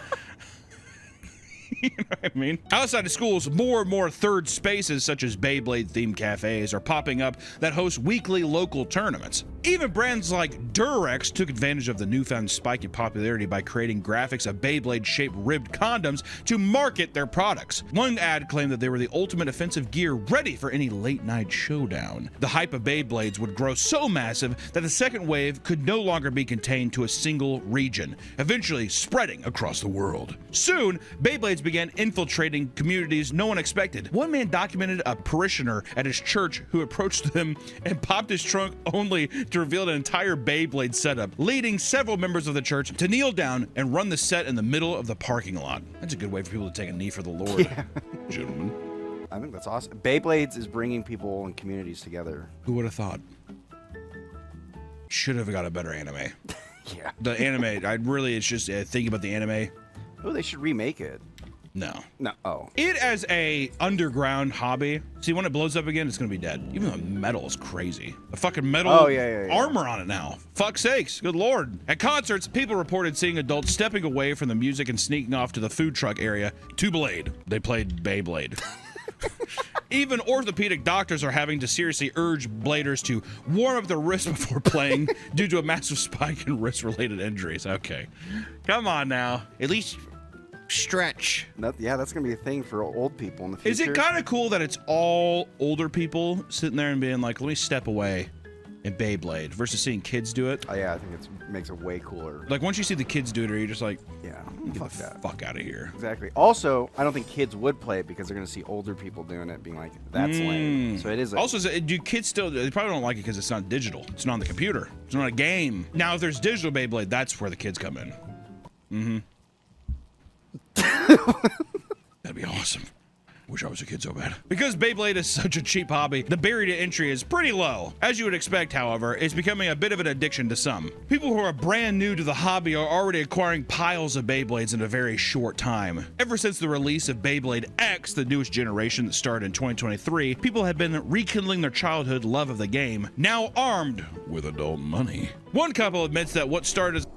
You know what I mean? Outside of schools, more and more third spaces such as Beyblade-themed cafes are popping up that host weekly local tournaments. Even brands like Durex took advantage of the newfound spike in popularity by creating graphics of Beyblade-shaped ribbed condoms to market their products. One ad claimed that they were the ultimate offensive gear ready for any late-night showdown. The hype of Beyblades would grow so massive that the second wave could no longer be contained to a single region, eventually spreading across the world. Soon, Beyblades began infiltrating communities no one expected. One man documented a parishioner at his church who approached them and popped his trunk only to reveal an entire Beyblade setup, leading several members of the church to kneel down and run the set in the middle of the parking lot. That's a good way for people to take a knee for the Lord, yeah. Gentlemen. I think that's awesome. Beyblades is bringing people and communities together. Who would have thought? Should have got a better anime. Yeah. The anime, it's just thinking about the anime. Oh, they should remake it. No. No. Oh. It as a underground hobby. See, when it blows up again, it's gonna be dead. Even though metal is crazy. A fucking metal armor on it now. Fuck's sakes. Good lord. At concerts, people reported seeing adults stepping away from the music and sneaking off to the food truck area to Blade. They played Beyblade. Even orthopedic doctors are having to seriously urge bladers to warm up their wrists before playing due to a massive spike in wrist-related injuries. Okay. Come on now. At least stretch. Yeah, that's gonna be a thing for old people in the future. Is it kind of cool that it's all older people sitting there and being like, let me step away in Beyblade versus seeing kids do it? Oh yeah, I think it makes it way cooler. Like once you see the kids do it, you're just like, yeah, get the fuck out of here. Exactly. Also, I don't think kids would play it because they're gonna see older people doing it, being like, that's lame. So it is. Also, do kids still? They probably don't like it because it's not digital. It's not on the computer. It's not a game. Now, if there's digital Beyblade, that's where the kids come in. Mm-hmm. That'd be awesome. Wish I was a kid so bad. Because Beyblade is such a cheap hobby, the barrier to entry is pretty low. As you would expect, however, it's becoming a bit of an addiction to some. People who are brand new to the hobby are already acquiring piles of Beyblades in a very short time. Ever since the release of Beyblade X, the newest generation that started in 2023, people have been rekindling their childhood love of the game, now armed with adult money. One couple admits that what started as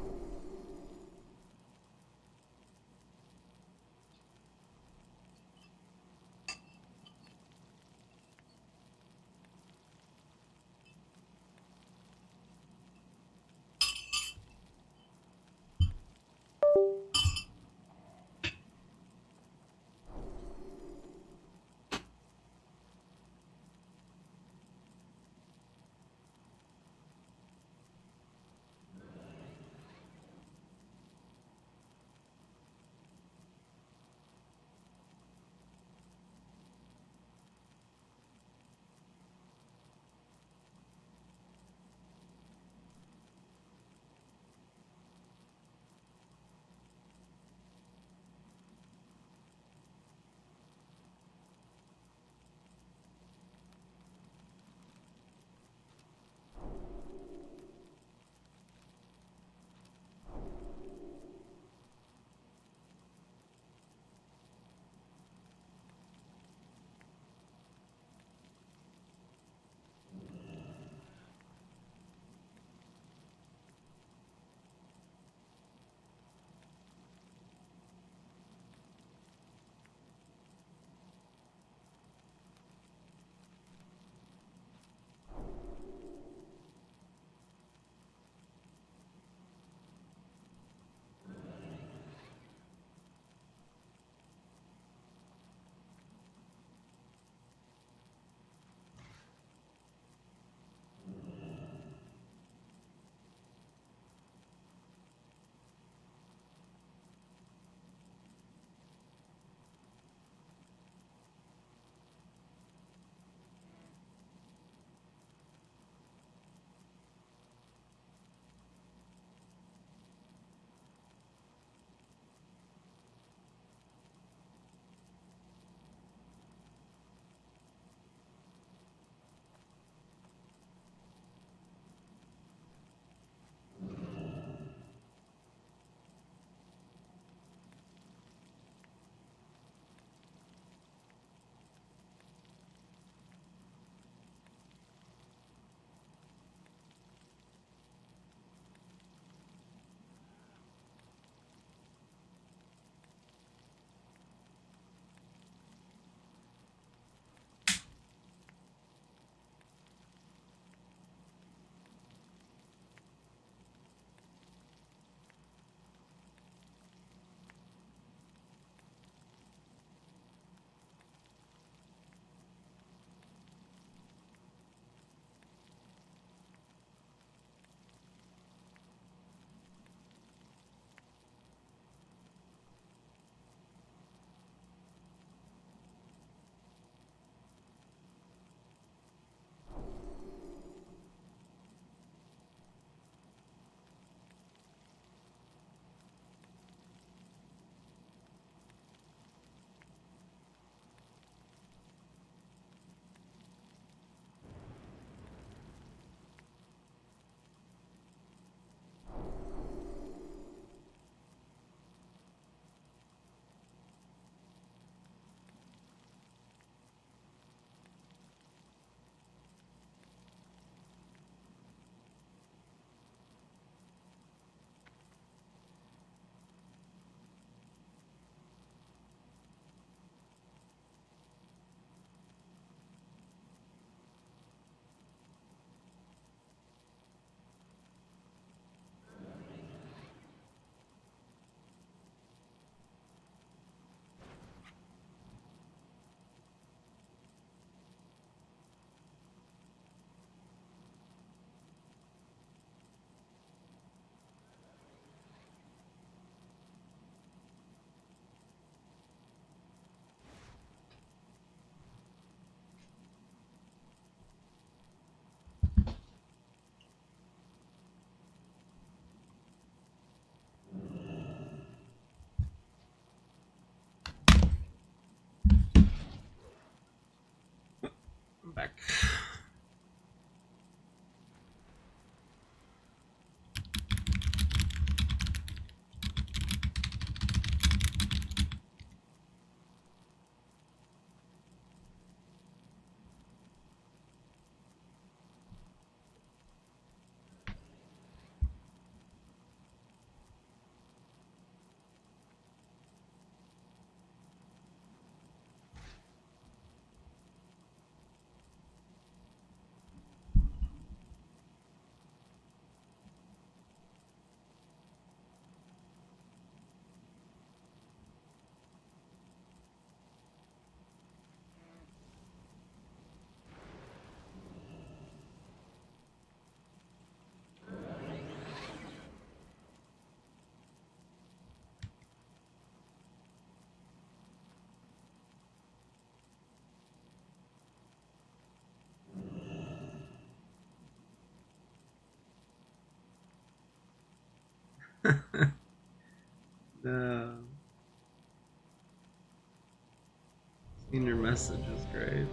In your message is great.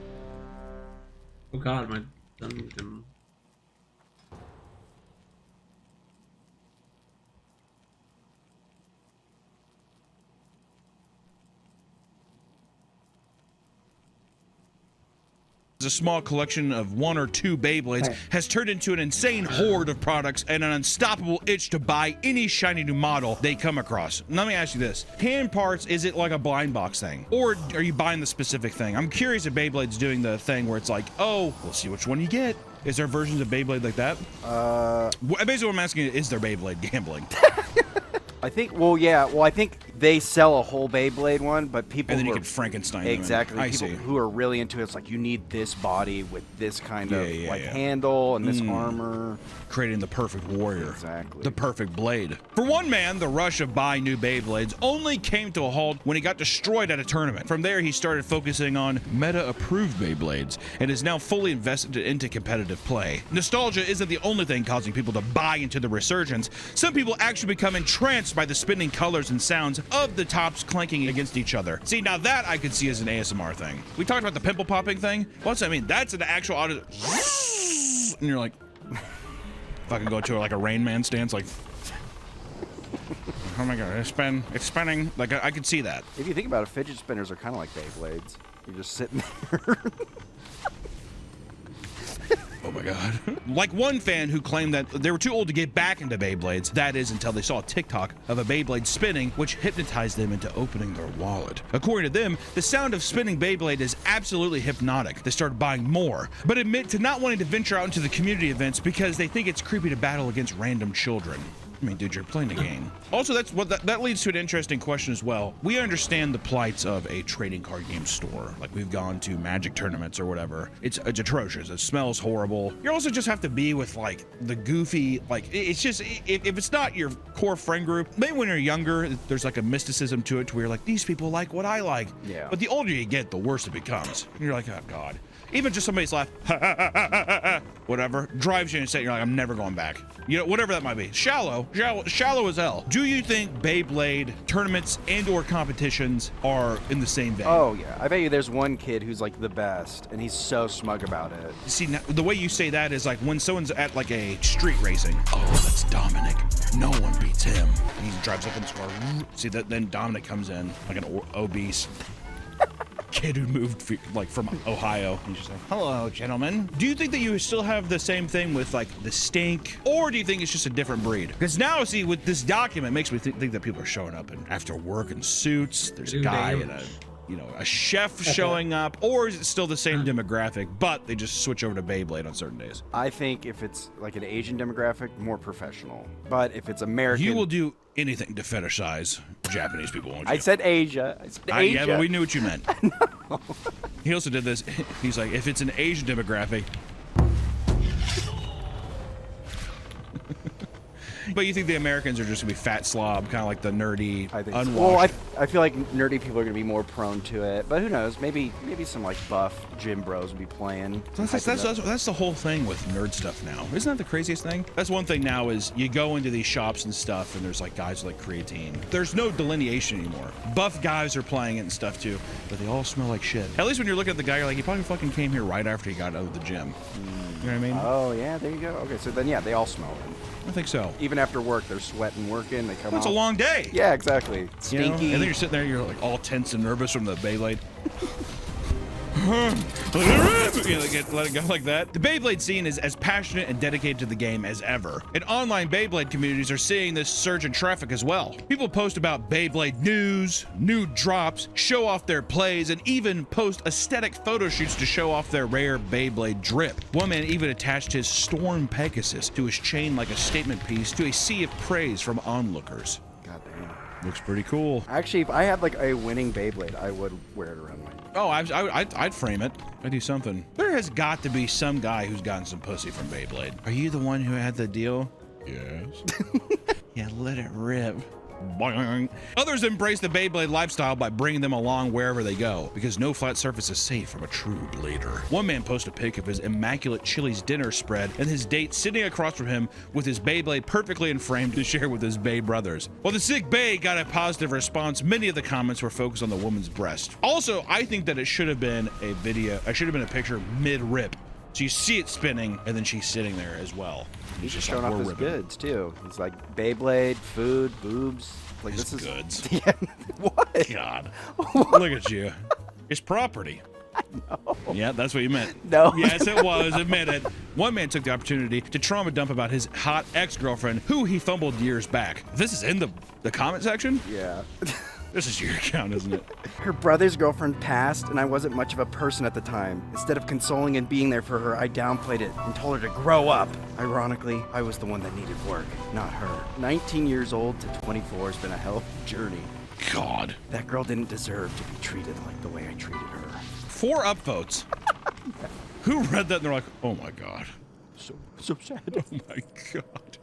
Oh god, my dungeon. A small collection of 1 or 2 Beyblades has turned into an insane horde of products and an unstoppable itch to buy any shiny new model they come across. Let me ask you this. Hand parts, is it like a blind box thing? Or are you buying the specific thing? I'm curious if Beyblade's doing the thing where it's like, oh, we'll see which one you get. Is there versions of Beyblade like that? Basically what I'm asking is there Beyblade gambling? I think, well, yeah, well, I think they sell a whole Beyblade one, but people And then who you are, can Frankenstein them in. exactly, I people see. who are really into it, it's like you need this body with this kind of like yeah. handle and this armor. Creating the perfect warrior. Exactly. The perfect blade. For one man, the rush of buying new Beyblades only came to a halt when he got destroyed at a tournament. From there, he started focusing on meta-approved Beyblades and is now fully invested into competitive play. Nostalgia isn't the only thing causing people to buy into the resurgence. Some people actually become entranced by the spinning colors and sounds of the tops clanking against each other. See, now that I could see as an ASMR thing. We talked about the pimple popping thing. What's that mean? That's an actual audio. And you're like, fucking go to like a Rain Man stance, like, oh my god, it's spinning. Like I could see that. If you think about it, fidget spinners are kind of like Beyblades. You're just sitting there. Oh my god. Like one fan who claimed that they were too old to get back into Beyblades, that is until they saw a TikTok of a Beyblade spinning, which hypnotized them into opening their wallet. According to them, the sound of spinning Beyblade is absolutely hypnotic. They started buying more, but admit to not wanting to venture out into the community events because they think it's creepy to battle against random children. I mean, dude, you're playing a game. Also, that's what that leads to an interesting question as well. We understand the plights of a trading card game store. Like we've gone to Magic tournaments or whatever. It's atrocious. It smells horrible. You also just have to be with like the goofy, like it's just if it's not your core friend group. Maybe when you're younger, there's like a mysticism to it, to where you're like, these people like what I like. Yeah. But the older you get, the worse it becomes. And you're like, oh god. Even just somebody's laugh, whatever, drives you insane. You're like, I'm never going back. You know, whatever that might be. Shallow as hell. Do you think Beyblade tournaments and or competitions are in the same vein? Oh yeah, I bet you there's one kid who's like the best, and he's so smug about it. See, now, the way you say that is like when someone's at like a street racing. Oh, that's Dominic. No one beats him. And he drives up in his car. See that? Then Dominic comes in like an obese kid who moved like from Ohio. He's just like, hello, gentlemen. Do you think that you still have the same thing with like the stink, or do you think it's just a different breed? Because now, see, with this document, it makes me think that people are showing up and after work in suits. There's a guy in a chef showing up, or is it still the same demographic, but they just switch over to Beyblade on certain days? I think if it's like an Asian demographic, more professional. But if it's American, You will do anything to fetishize Japanese people, won't you? I said Asia. I said Asia. Yeah, but we knew what you meant. He also did this. He's like, if it's an Asian demographic. But you think the Americans are just gonna be fat slob, kind of like the nerdy, unwashed? Well, I feel like nerdy people are gonna be more prone to it, but who knows? Maybe some like buff gym bros will be playing. That's the whole thing with nerd stuff now. Isn't that the craziest thing? That's one thing now is you go into these shops and stuff, and there's like guys like creatine. There's no delineation anymore. Buff guys are playing it and stuff too, but they all smell like shit. At least when you're looking at the guy, you're like, he probably fucking came here right after he got out of the gym. You know what I mean? Oh yeah, there you go. Okay, so then yeah, they all smell it. I think so. Even after work, they're sweating, working. They come. It's off. a long day. Yeah, exactly. Stinky. You know? And then you're sitting there, you're like all tense and nervous from the Beyblade. Let it go like that. The Beyblade scene is as passionate and dedicated to the game as ever. And online Beyblade communities are seeing this surge in traffic as well. People post about Beyblade news, new drops, show off their plays, and even post aesthetic photo shoots to show off their rare Beyblade drip. One man even attached his Storm Pegasus to his chain like a statement piece to a sea of praise from onlookers. God damn. Looks pretty cool. Actually, if I had like a winning Beyblade, I would wear it around my neck. Oh, I'd frame it. I'd do something. There has got to be some guy who's gotten some pussy from Beyblade. Are you the one who had the deal? Yes. Yeah, let it rip. Boing. Others embrace the Beyblade lifestyle by bringing them along wherever they go, because no flat surface is safe from a true blader. One man posted a pic of his immaculate Chili's dinner spread and his date sitting across from him with his Beyblade perfectly framed to share with his Bay brothers. While the sick Bay got a positive response, many of the comments were focused on the woman's breast. Also, I think that it should have been a video, it should have been a picture mid-rip. So you see it spinning, and then she's sitting there as well. He's just showing off his goods, too. He's like, Beyblade, food, boobs. Like, His this is... goods. Yeah, what? God. Look at you. It's property. No. Yeah, that's what you meant. No. Yes, it was. Admit it. One man took the opportunity to trauma dump about his hot ex-girlfriend, who he fumbled years back. This is in the comment section? Yeah. This is your account, isn't it? Her brother's girlfriend passed, and I wasn't much of a person at the time. Instead of consoling and being there for her, I downplayed it and told her to grow up. Ironically, I was the one that needed work, not her. 19 years old to 24 has been a hell of a journey. God. That girl didn't deserve to be treated like the way I treated her. 4 upvotes. Who read that and they're like, oh my God. So sad. Oh my God.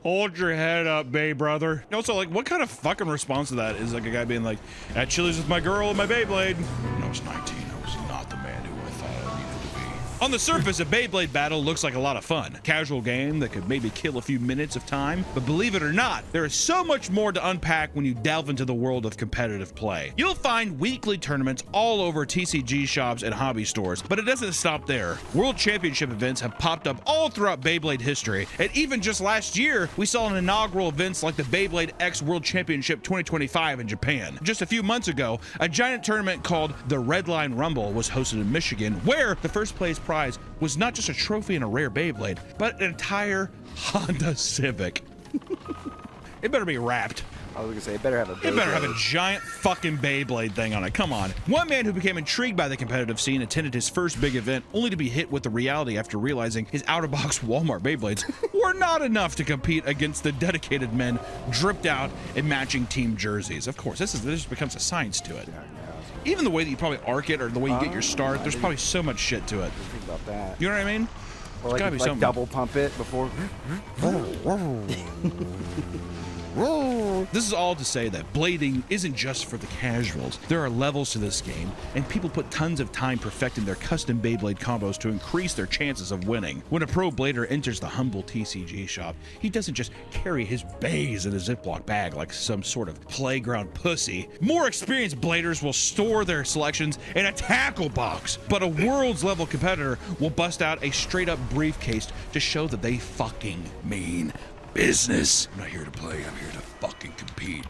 Hold your head up, Bay brother. Also, like, what kind of fucking response to that is like a guy being like, at Chili's with my girl and my Beyblade? When I was 19, I was not the man who I thought I needed to be. On the surface, a Beyblade battle looks like a lot of fun. Casual game that could maybe kill a few minutes of time, but believe it or not, there is so much more to unpack when you delve into the world of competitive play. You'll find weekly tournaments all over TCG shops and hobby stores, but it doesn't stop there. World Championship events have popped up all throughout Beyblade history, and even just last year, we saw an inaugural events like the Beyblade X World Championship 2025 in Japan. Just a few months ago, a giant tournament called the Red Line Rumble was hosted in Michigan, where the first place prize was not just a trophy and a rare Beyblade, but an entire Honda Civic. It better be wrapped. I was gonna say, it better have a Beyblade. It better have a giant fucking Beyblade thing on it. Come on. One man who became intrigued by the competitive scene attended his first big event, only to be hit with the reality after realizing his out-of-box Walmart Beyblades were not enough to compete against the dedicated men dripped out in matching team jerseys. Of course, this becomes a science to it. Even the way that you probably arc it or the way you get your start, there's probably so much shit to it. Think about that. You know what I mean? Or There's like, gotta be something. double pump it before. This is all to say that blading isn't just for the casuals. There are levels to this game, and people put tons of time perfecting their custom Beyblade combos to increase their chances of winning. When a pro blader enters the humble TCG shop, he doesn't just carry his bays in a Ziploc bag like some sort of playground pussy. More experienced bladers will store their selections in a tackle box, but a world's level competitor will bust out a straight up briefcase to show that they fucking mean business. I'm not here to play, I'm here to fucking compete.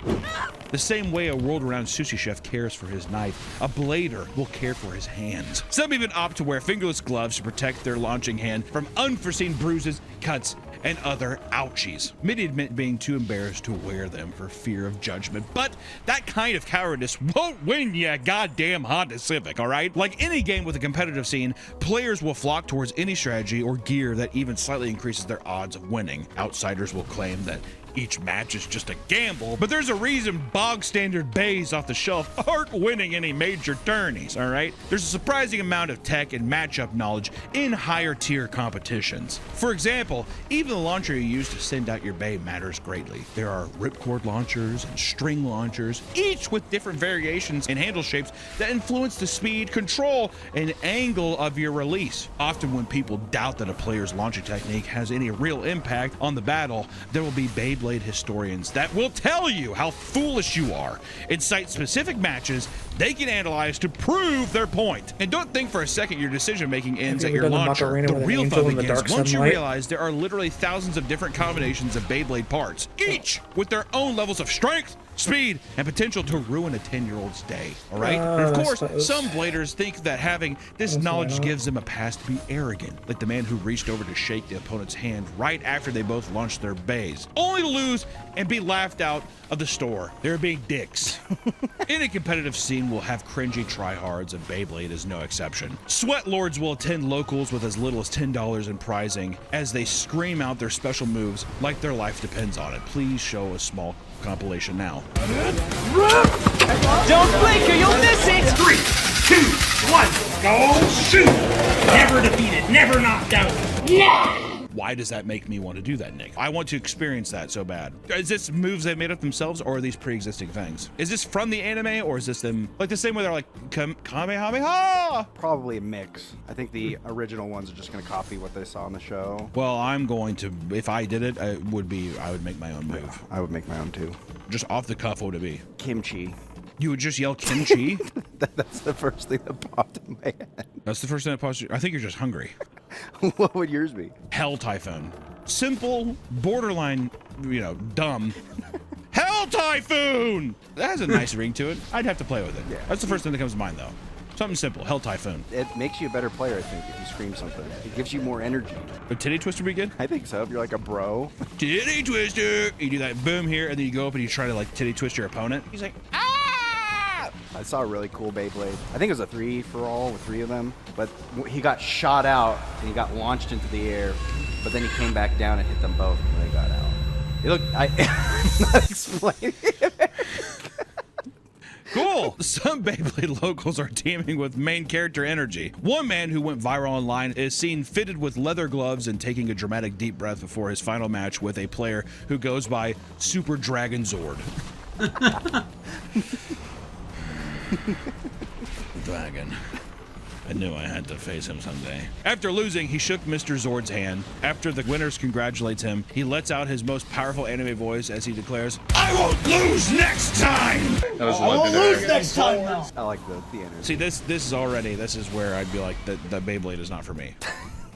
The same way a world-renowned sushi chef cares for his knife, a blader will care for his hands. Some even opt to wear fingerless gloves to protect their launching hand from unforeseen bruises, cuts, and other ouchies. Many admit being too embarrassed to wear them for fear of judgment, but that kind of cowardice won't win you a goddamn Honda Civic, alright? Like any game with a competitive scene, players will flock towards any strategy or gear that even slightly increases their odds of winning. Outsiders will claim that each match is just a gamble, but there's a reason bog standard bays off the shelf aren't winning any major tourneys, all right? There's a surprising amount of tech and matchup knowledge in higher tier competitions. For example, even the launcher you use to send out your bay matters greatly. There are ripcord launchers and string launchers, each with different variations and handle shapes that influence the speed, control, and angle of your release. Often when people doubt that a player's launching technique has any real impact on the battle, there will be Beyblade historians that will tell you how foolish you are and cite specific matches they can analyze to prove their point. And don't think for a second your decision making ends at your launcher. The real fun begins once you realize there are literally thousands of different combinations of Beyblade parts, each with their own levels of strength, speed, and potential to ruin a 10-year-old's day, all right? And of course, some bladers think that having this knowledge gives them a pass to be arrogant, like the man who reached over to shake the opponent's hand right after they both launched their bays, only to lose and be laughed out of the store. They're being dicks. Any competitive scene will have cringy tryhards, and Beyblade is no exception. Sweat lords will attend locals with as little as $10 in prizing as they scream out their special moves like their life depends on it. Please show a small compilation now. Don't blink or you'll miss it! 3, 2, 1, go shoot! Never defeated, never knocked out. Yeah! Why does that make me want to do that, Nick? I want to experience that so bad. Is this moves they made up themselves, or are these pre-existing things? Is this from the anime, or is this them like the same way they're like Kamehameha? Probably a mix. I think the original ones are just going to copy what they saw on the show. Well, I'm going to, if I did it, I would make my own move. Yeah, I would make my own too. Just off the cuff, what would it be? Kimchi. You would just yell kimchi? That's the first thing that popped in my head. That's the first thing that popped. I think you're just hungry. What would yours be? Hell Typhoon. Simple, borderline, dumb. Hell Typhoon! That has a nice ring to it. I'd have to play with it. Yeah. That's the first thing that comes to mind, though. Something simple. Hell Typhoon. It makes you a better player, I think, if you scream something. It gives you more energy. Would Titty Twister be good? I think so. If you're like a bro. Titty Twister! You do that boom here, and then you go up and you try to like titty twist your opponent. He's like, ah! I saw a really cool Beyblade. I think it was a 3-for-all with 3 of them. But he got shot out, and he got launched into the air. But then he came back down and hit them both when they got out. It looked... I'm not explaining it. Cool! Some Beyblade locals are teaming with main character energy. One man who went viral online is seen fitted with leather gloves and taking a dramatic deep breath before his final match with a player who goes by Super Dragon Zord. Dragon. I knew I had to face him someday. After losing, he shook Mr. Zord's hand. After the winners congratulates him, he lets out his most powerful anime voice as he declares, I won't lose next time! That was I won't legendary. lose next time now. I like the energy. See, this is where I'd be like, the Beyblade is not for me.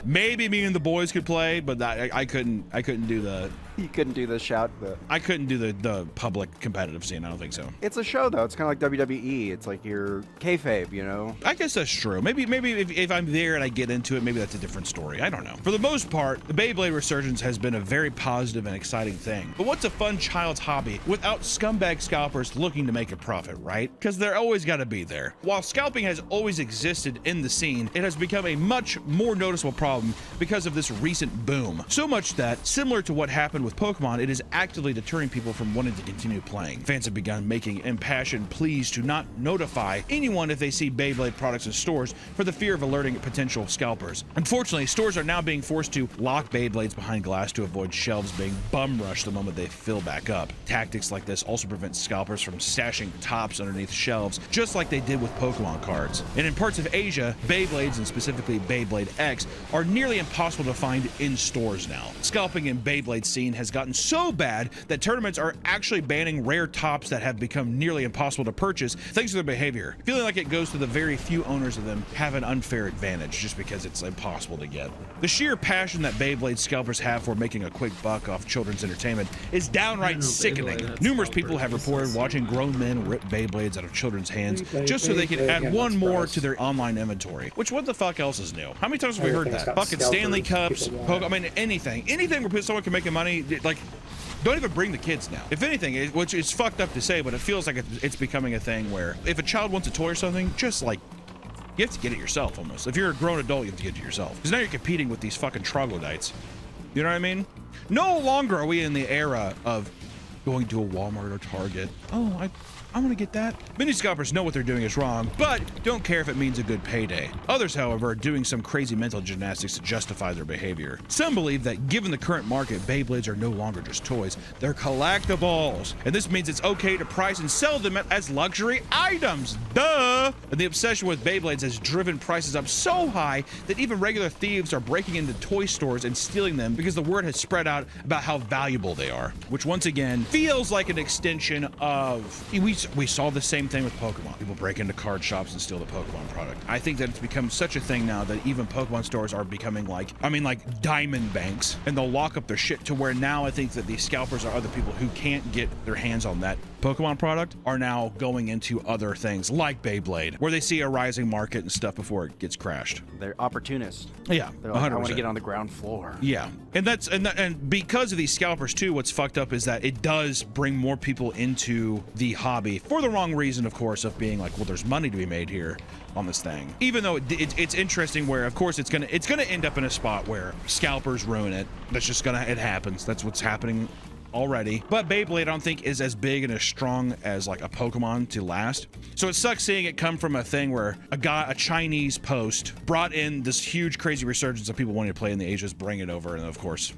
Maybe me and the boys could play, but I couldn't do the... You couldn't do the shout. I couldn't do the public competitive scene. I don't think so. It's a show, though. It's kind of like WWE. It's like your kayfabe, you know? I guess that's true. Maybe if I'm there and I get into it, maybe that's a different story. I don't know. For the most part, the Beyblade resurgence has been a very positive and exciting thing. But what's a fun child's hobby without scumbag scalpers looking to make a profit, right? Because they're always got to be there. While scalping has always existed in the scene, it has become a much more noticeable problem because of this recent boom. So much that, similar to what happened with Pokemon, it is actively deterring people from wanting to continue playing. Fans have begun making impassioned pleas to not notify anyone if they see Beyblade products in stores for the fear of alerting potential scalpers. Unfortunately, stores are now being forced to lock Beyblades behind glass to avoid shelves being bum rushed the moment they fill back up. Tactics like this also prevent scalpers from stashing tops underneath shelves, just like they did with Pokemon cards. And in parts of Asia, Beyblades, and specifically Beyblade X, are nearly impossible to find in stores now. Scalping in Beyblade scene has gotten so bad that tournaments are actually banning rare tops that have become nearly impossible to purchase thanks to their behavior, feeling like it goes to the very few owners of them have an unfair advantage just because it's impossible to get. The sheer passion that Beyblade scalpers have for making a quick buck off children's entertainment is downright sickening. Numerous people have reported watching grown men rip Beyblades out of children's hands just so they can add one more to their online inventory, which what the fuck else is new? How many times have we heard that? Fucking Stanley Cups, I mean anything where someone can make money, like, don't even bring the kids now. If anything, which is fucked up to say, but it feels like it's becoming a thing where if a child wants a toy or something, just like, you have to get it yourself almost. If you're a grown adult, you have to get it yourself. Because now you're competing with these fucking troglodytes. You know what I mean? No longer are we in the era of going to a Walmart or Target. Oh, I want to get that. Many scalpers know what they're doing is wrong, but don't care if it means a good payday. Others, however, are doing some crazy mental gymnastics to justify their behavior. Some believe that given the current market, Beyblades are no longer just toys, they're collectibles. And this means it's okay to price and sell them as luxury items. Duh! And the obsession with Beyblades has driven prices up so high that even regular thieves are breaking into toy stores and stealing them because the word has spread out about how valuable they are. Which once again feels like an extension of... We saw the same thing with Pokemon. People break into card shops and steal the Pokemon product. I think that it's become such a thing now that even Pokemon stores are becoming like diamond banks, and they'll lock up their shit to where now I think that these scalpers are other people who can't get their hands on that Pokemon product are now going into other things like Beyblade, where they see a rising market and stuff before it gets crashed. They're opportunists. Yeah, They're like, 100%. I want to get on the ground floor. Yeah, and because of these scalpers too, what's fucked up is that it does bring more people into the hobby for the wrong reason, of course, of being like, well, there's money to be made here on this thing. Even though it's interesting, where of course it's gonna end up in a spot where scalpers ruin it. That's just it happens. That's what's happening already, but Beyblade I don't think is as big and as strong as like a Pokemon to last. So it sucks seeing it come from a thing where a Chinese post brought in this huge crazy resurgence of people wanting to play in the Asias, bring it over, and of course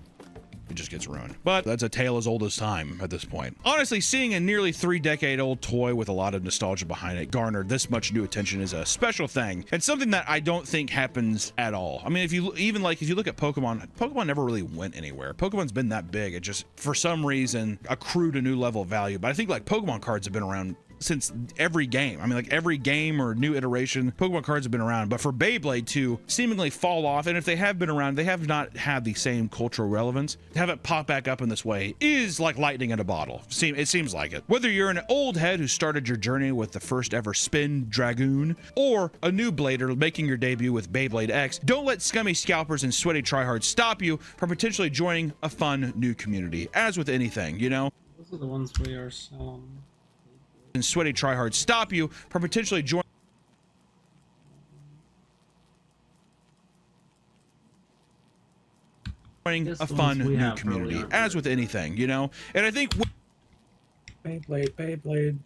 it just gets ruined. But that's a tale as old as time at this point. Honestly, seeing a nearly 3-decade-old toy with a lot of nostalgia behind it garner this much new attention is a special thing, and something that I don't think happens at all. I mean, if you look at Pokemon never really went anywhere. Pokemon's been that big, it just for some reason accrued a new level of value. But I think like Pokemon cards have been around since every game. I mean, like every game or new iteration, Pokemon cards have been around. But for Beyblade to seemingly fall off, and if they have been around, they have not had the same cultural relevance. To have it pop back up in this way is like lightning in a bottle. It seems like it. Whether you're an old head who started your journey with the first ever Spin Dragoon, or a new blader making your debut with Beyblade X, don't let scummy scalpers and sweaty tryhards stop you from potentially joining a fun new community. As with anything, you know? Those are the ones we are selling. And sweaty tryhards stop you from potentially joining a fun new community. As with anything, you know? And I think Beyblade.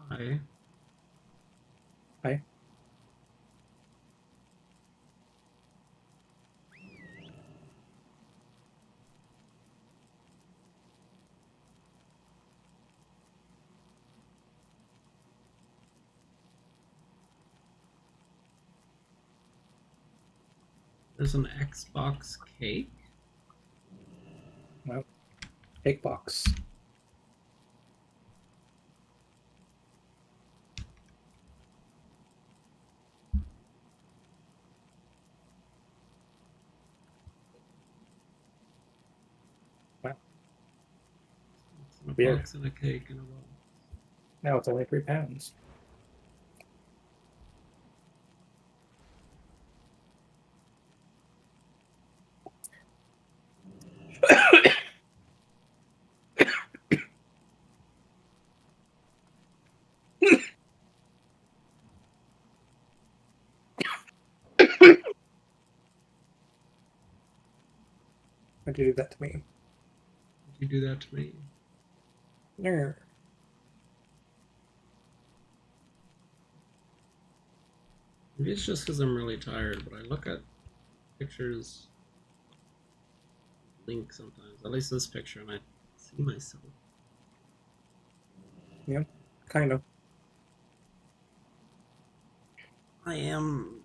Hi. Hi. There's an Xbox cake. Well, cake box. A Beer. box and a cake and a roll. Now it's only £3. Why'd you do that to me? Did you do that to me? No. Maybe it's just because I'm really tired, but I look at pictures, Link sometimes. At least this picture, and I see myself. Yeah, kind of. I am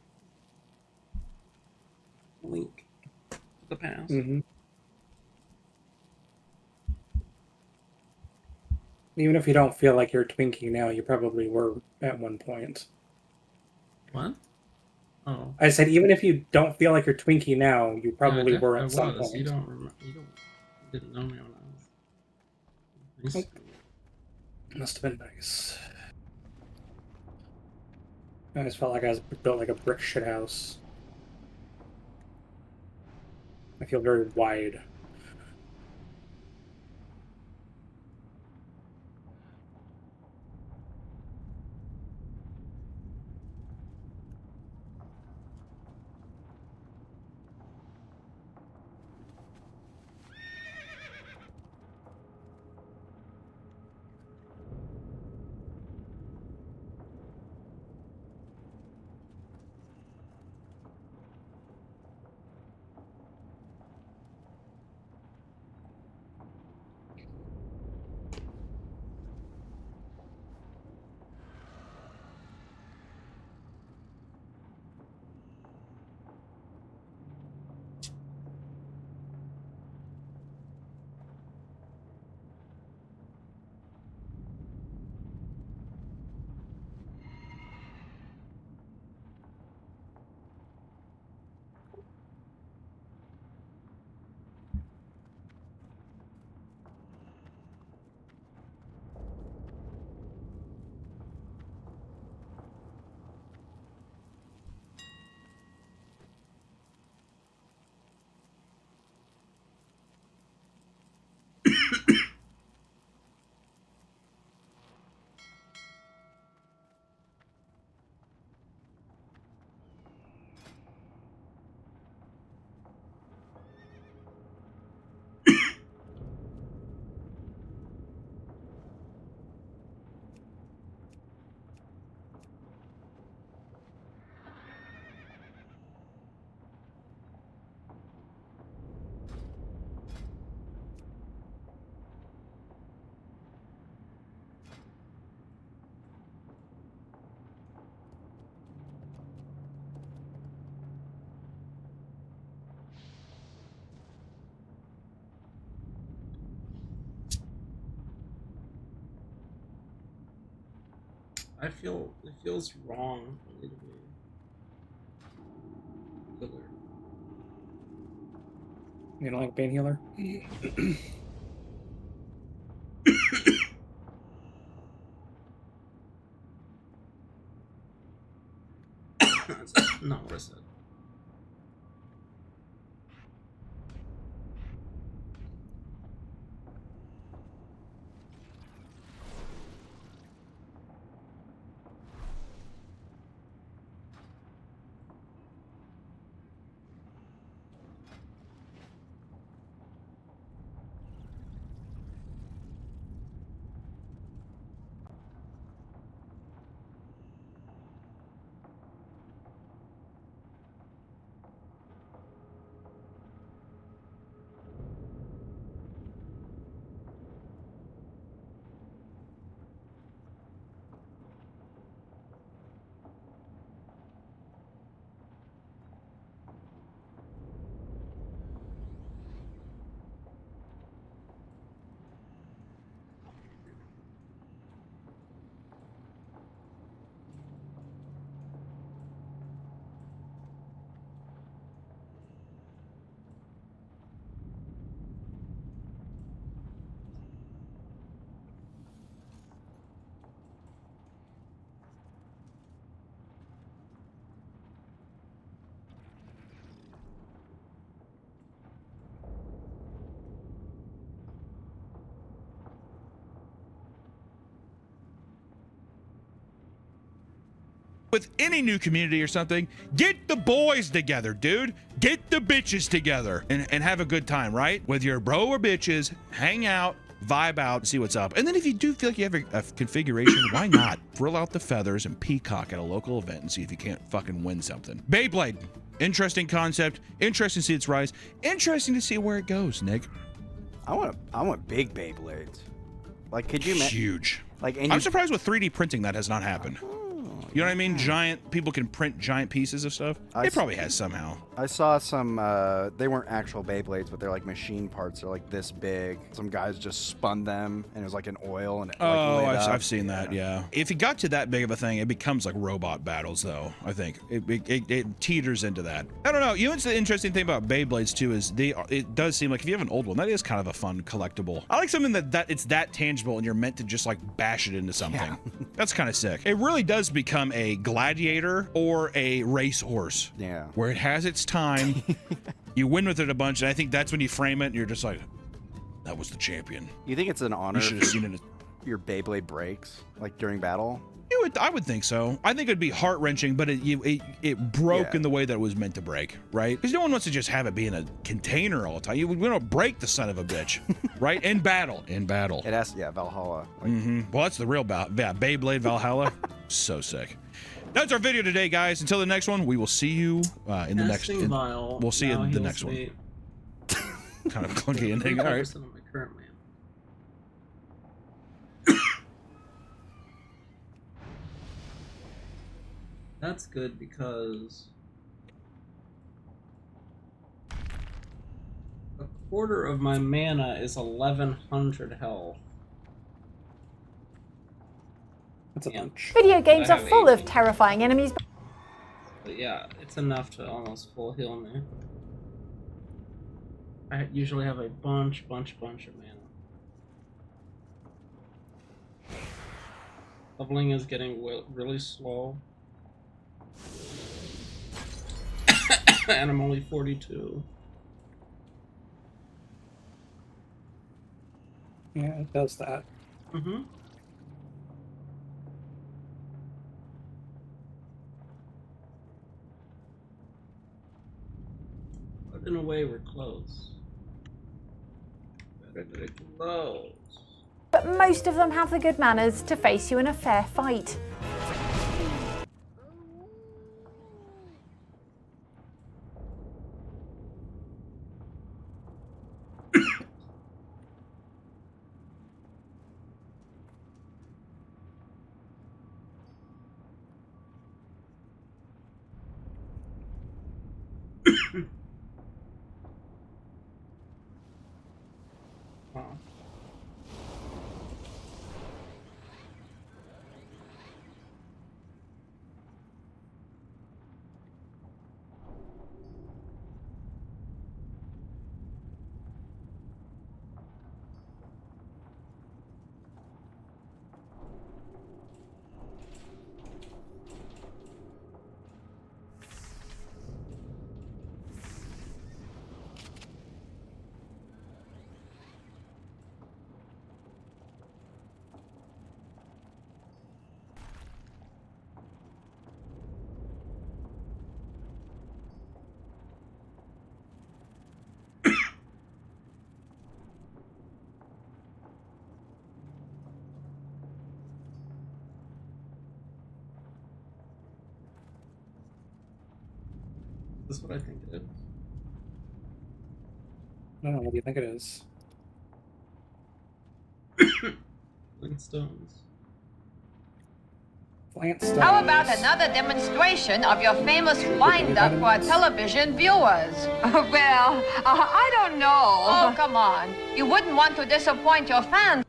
Link of the past. Mm-hmm. Even if you don't feel like you're twinkie now, you probably were at one point. What? Oh. I said, even if you don't feel like you're twinkie now, you probably Yeah, were I at some was. point. You don't remember. You didn't know me when I was. Nice. Must have been nice. I always felt like I was built like a brick shit house. I feel very wide. I feel it feels wrong for me to be killer. You don't like Bane Healer? That's not what I said. With any new community or something, get the boys together, dude. Get the bitches together and have a good time, right? With your bro or bitches, hang out, vibe out, see what's up. And then if you do feel like you have a configuration, why not frill out the feathers and peacock at a local event and see if you can't fucking win something. Beyblade, interesting concept, interesting to see its rise, interesting to see where it goes, Nick. I want big Beyblades. Like, could you imagine? Huge. Like, I'm surprised with 3D printing that has not happened. You know what I mean? Giant people can print giant pieces of stuff. It probably has somehow. I saw some, they weren't actual Beyblades, but they're like machine parts. They're like this big. Some guys just spun them, and it was like an oil, and it like lit up. I've seen that, yeah. If you got to that big of a thing, it becomes like robot battles, though, I think. It teeters into that. I don't know. You know what's the interesting thing about Beyblades, too, is it does seem like if you have an old one, that is kind of a fun collectible. I like something that it's that tangible, and you're meant to just like bash it into something. Yeah. That's kind of sick. It really does become a gladiator or a racehorse. Yeah. Where it has its time, you win with it a bunch, and I think that's when you frame it, and you're just like, that was the champion. You think it's an honor You should have seen it. your Beyblade breaks, like during battle? I would think so. I think it'd be heart-wrenching, but it broke in the way that it was meant to break, right? Because no one wants to just have it be in a container all the time. We don't break the son of a bitch, right? In battle. In battle. It has, Valhalla. Like, Well, that's the real Beyblade Valhalla. So sick. That's our video today, guys. Until the next one, we will see you in the next. We'll see you in the next one. Kind of clunky ending. All right. My current man. That's good because a quarter of my mana is 1100 health. That's a bunch. Video games are full of terrifying enemies. But yeah, it's enough to almost full heal me. I usually have a bunch of mana. Leveling is getting really slow. And I'm only 42. Yeah, it does that. Mm-hmm. But in a way, we're close. Very close. But most of them have the good manners to face you in a fair fight. Wow. Is this what I think it is? I don't know, what do you think it is? Flintstones. Flintstones. How about another demonstration of your famous wind-up for our television viewers? Well, I don't know. Oh, come on. You wouldn't want to disappoint your fans.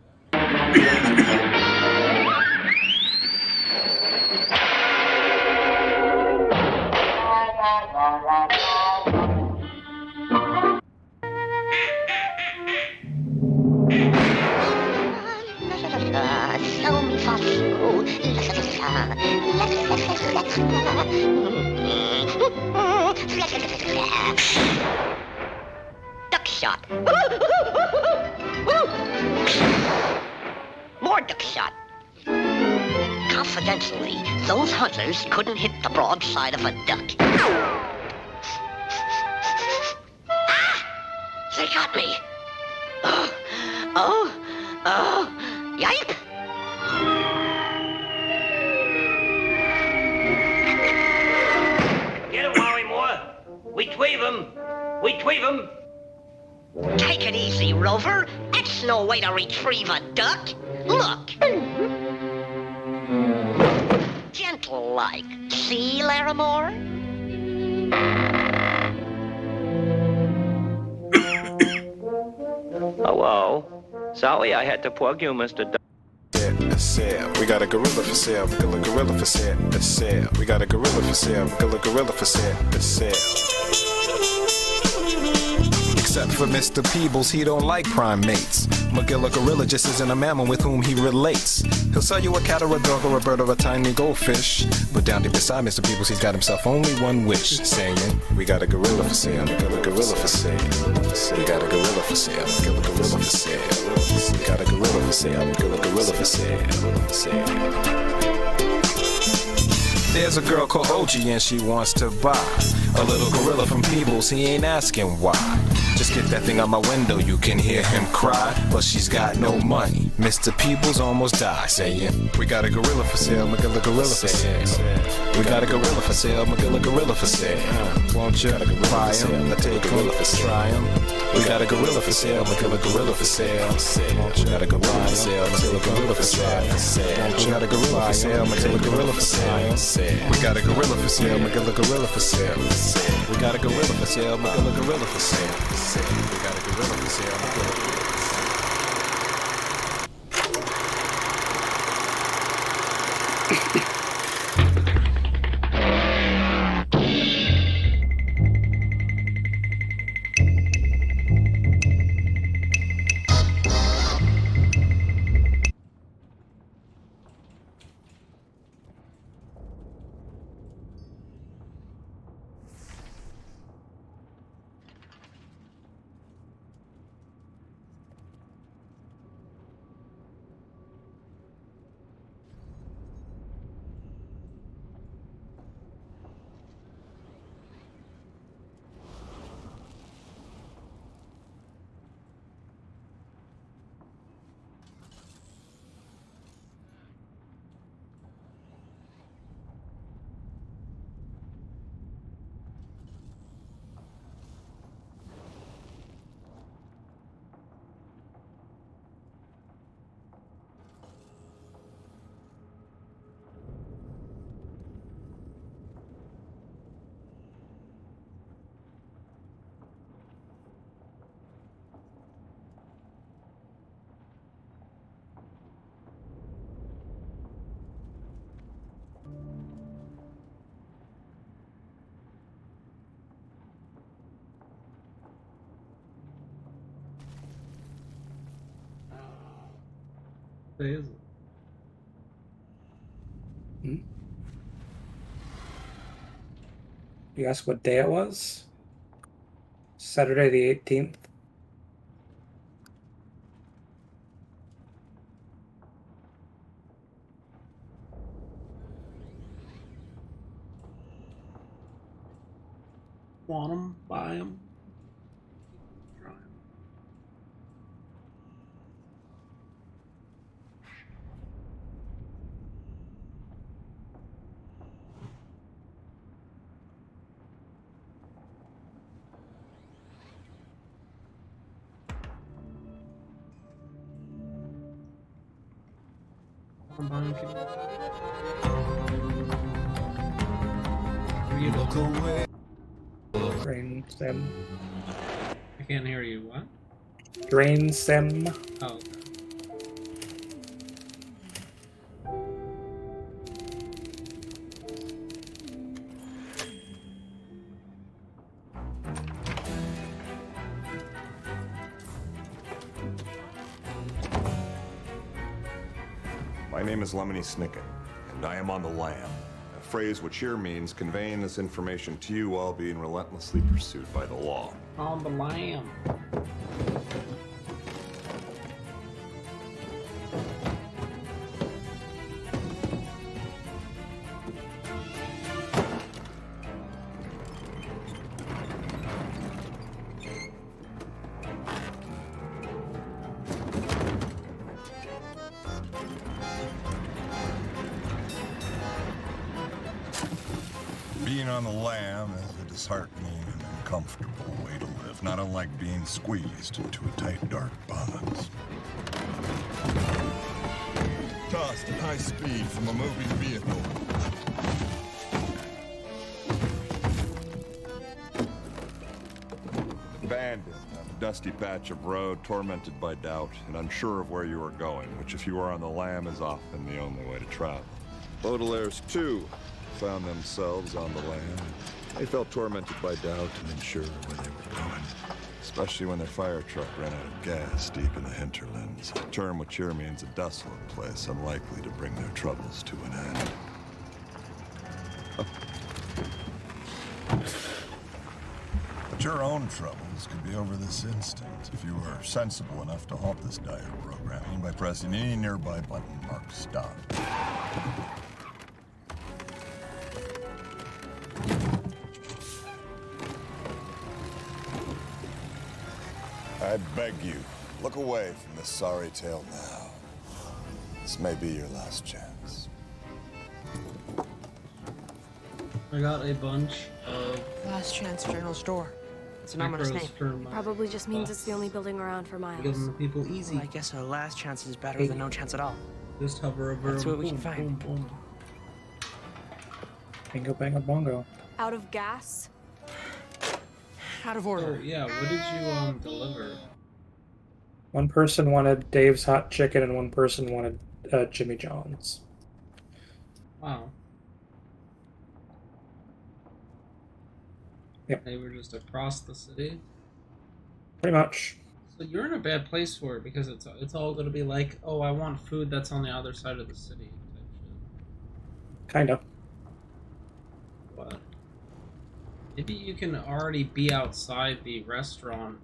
Duck shot. More duck shot. Confidentially, those hunters couldn't hit the broadside of a duck. Ah! They got me. Yipe! Get him, Wowie Moore. We tweave him. We tweave him. Take it easy, Rover. That's no way to retrieve a duck. Look. Gentle-like. See, Larimore? Whoa. Sorry I had to plug you, Mr. Sale. We got a gorilla for sale, gorilla for sale. We got a gorilla for sale, gorilla for sale. Except for Mr. Peebles, he don't like primates. Magilla Gorilla just isn't a mammal with whom he relates. He'll sell you a cat or a dog or a bird or a tiny goldfish. But down deep beside Mr. Peebles, he's got himself only one wish, saying, we got a gorilla for sale, gorilla for sale. We got a gorilla for sale, gorilla for sale. We got a gorilla for sale, gorilla for sale. There's a girl called OG and she wants to buy a little gorilla from Peebles, he ain't asking why. Just get that thing out my window, you can hear him cry. But she's got no money, Mr. Peebles almost died, saying, we got a gorilla for sale, Magilla Gorilla for sale. We got a gorilla for sale, Magilla Gorilla for sale. Won't you buy him, I take him, try him. We got a gorilla for sale, Magilla Gorilla for sale. Won't you got a gorilla for sale, Magilla Gorilla for sale. Won't you got a gorilla for sale, Magilla Gorilla for sale. We got a gorilla for sale, Magilla Gorilla for sale. We got a gorilla for sale, Magilla Gorilla for sale. We got a gorilla for sale, Magilla Gorilla. Day is it? You asked what day it was? Saturday the 18th. Want them? Buy them? Try them. I'm buying people. Look away. Drain sim. I can't hear you. What? Drain sim. Oh, okay. My name is Lemony Snicket, and I am on the lam. A phrase which here means conveying this information to you while being relentlessly pursued by the law. On the lam. Being on the lam is a disheartening and uncomfortable way to live, not unlike being squeezed into a tight, dark box. Tossed at high speed from a moving vehicle. Abandoned on a dusty patch of road, tormented by doubt, and unsure of where you are going, which if you are on the lam is often the only way to travel. Baudelaires, too, found themselves on the lam. They felt tormented by doubt and unsure where they were going, especially when their fire truck ran out of gas deep in the hinterlands, a term which here means a desolate place unlikely to bring their troubles to an end. But your own troubles could be over this instant if you were sensible enough to halt this dire programming by pressing any nearby button marked stop. I beg you, look away from this sorry tale now. This may be your last chance. I got a bunch of Last Chance General Store. It's an ominous name. Probably just means it's the only building around for miles. Give them people easy. Well, I guess a last chance is better than no chance at all. Just hover over. That's what we boom, can find. Boom, boom. Bingo, bango, bongo. Out of gas? Out of order. So, yeah, what did you deliver? One person wanted Dave's hot chicken, and one person wanted Jimmy John's. Wow. Yep. They were just across the city. Pretty much. So you're in a bad place for it because it's all going to be like, oh, I want food that's on the other side of the city. Type shit. Kind of. But maybe you can already be outside the restaurant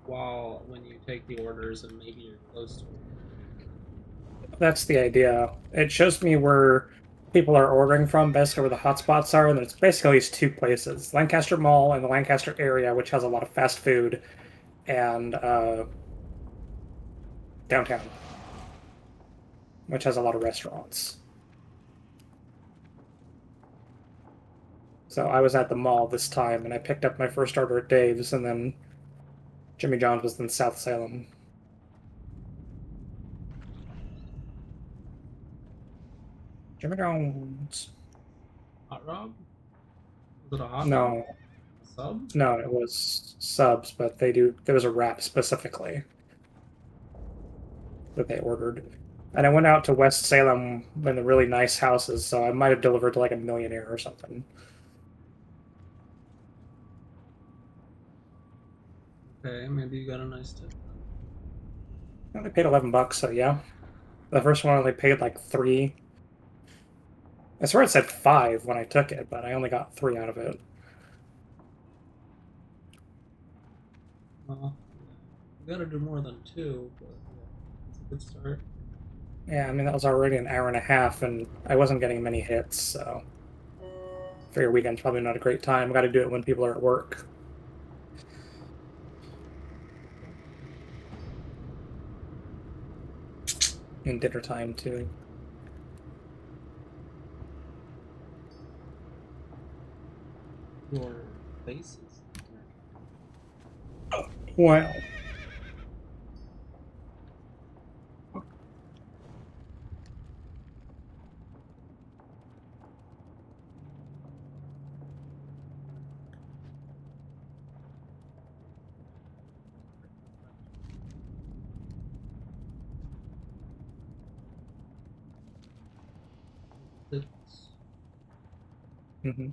when you take the orders, and maybe you're close to it. That's the idea. It shows me where people are ordering from, basically where the hotspots are, and it's basically these two places: Lancaster Mall and the Lancaster area, which has a lot of fast food, and downtown, which has a lot of restaurants. So I was at the mall this time, and I picked up my first order at Dave's, and then Jimmy John's was in South Salem. Jimmy John's. Hot Rob? Was it a hot No. dog? Sub? No, it was subs, but there was a wrap specifically that they ordered. And I went out to West Salem in the really nice houses, so I might have delivered to like a millionaire or something. Okay, maybe you got a nice tip. Well, they paid $11, so yeah. The first one they paid like $3. I swear it said $5 when I took it, but I only got $3 out of it. Well, you gotta do more than 2, but yeah, it's a good start. Yeah, I mean, that was already an hour and a half, and I wasn't getting many hits, so... For your weekend's probably not a great time. Got to do it when people are at work. And dinner time, too. Your faces? Wow. Mm-hmm.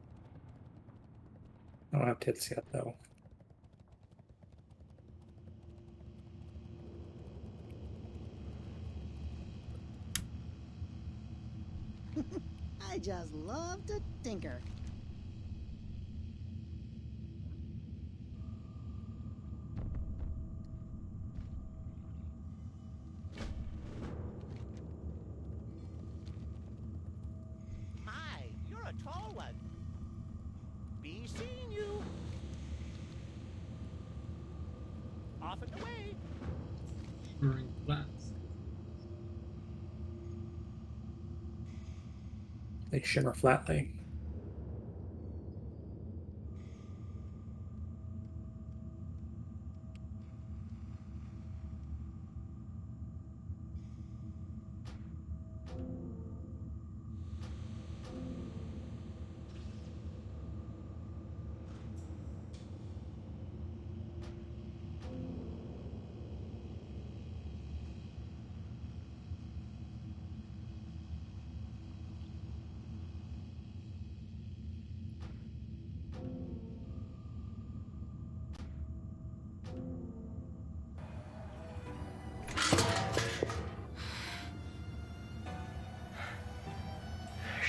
I don't have tits yet, though. I just love to tinker. Hi, you're a tall one. Be seeing you. Off and away. Shimmering flats. They shimmer flatly.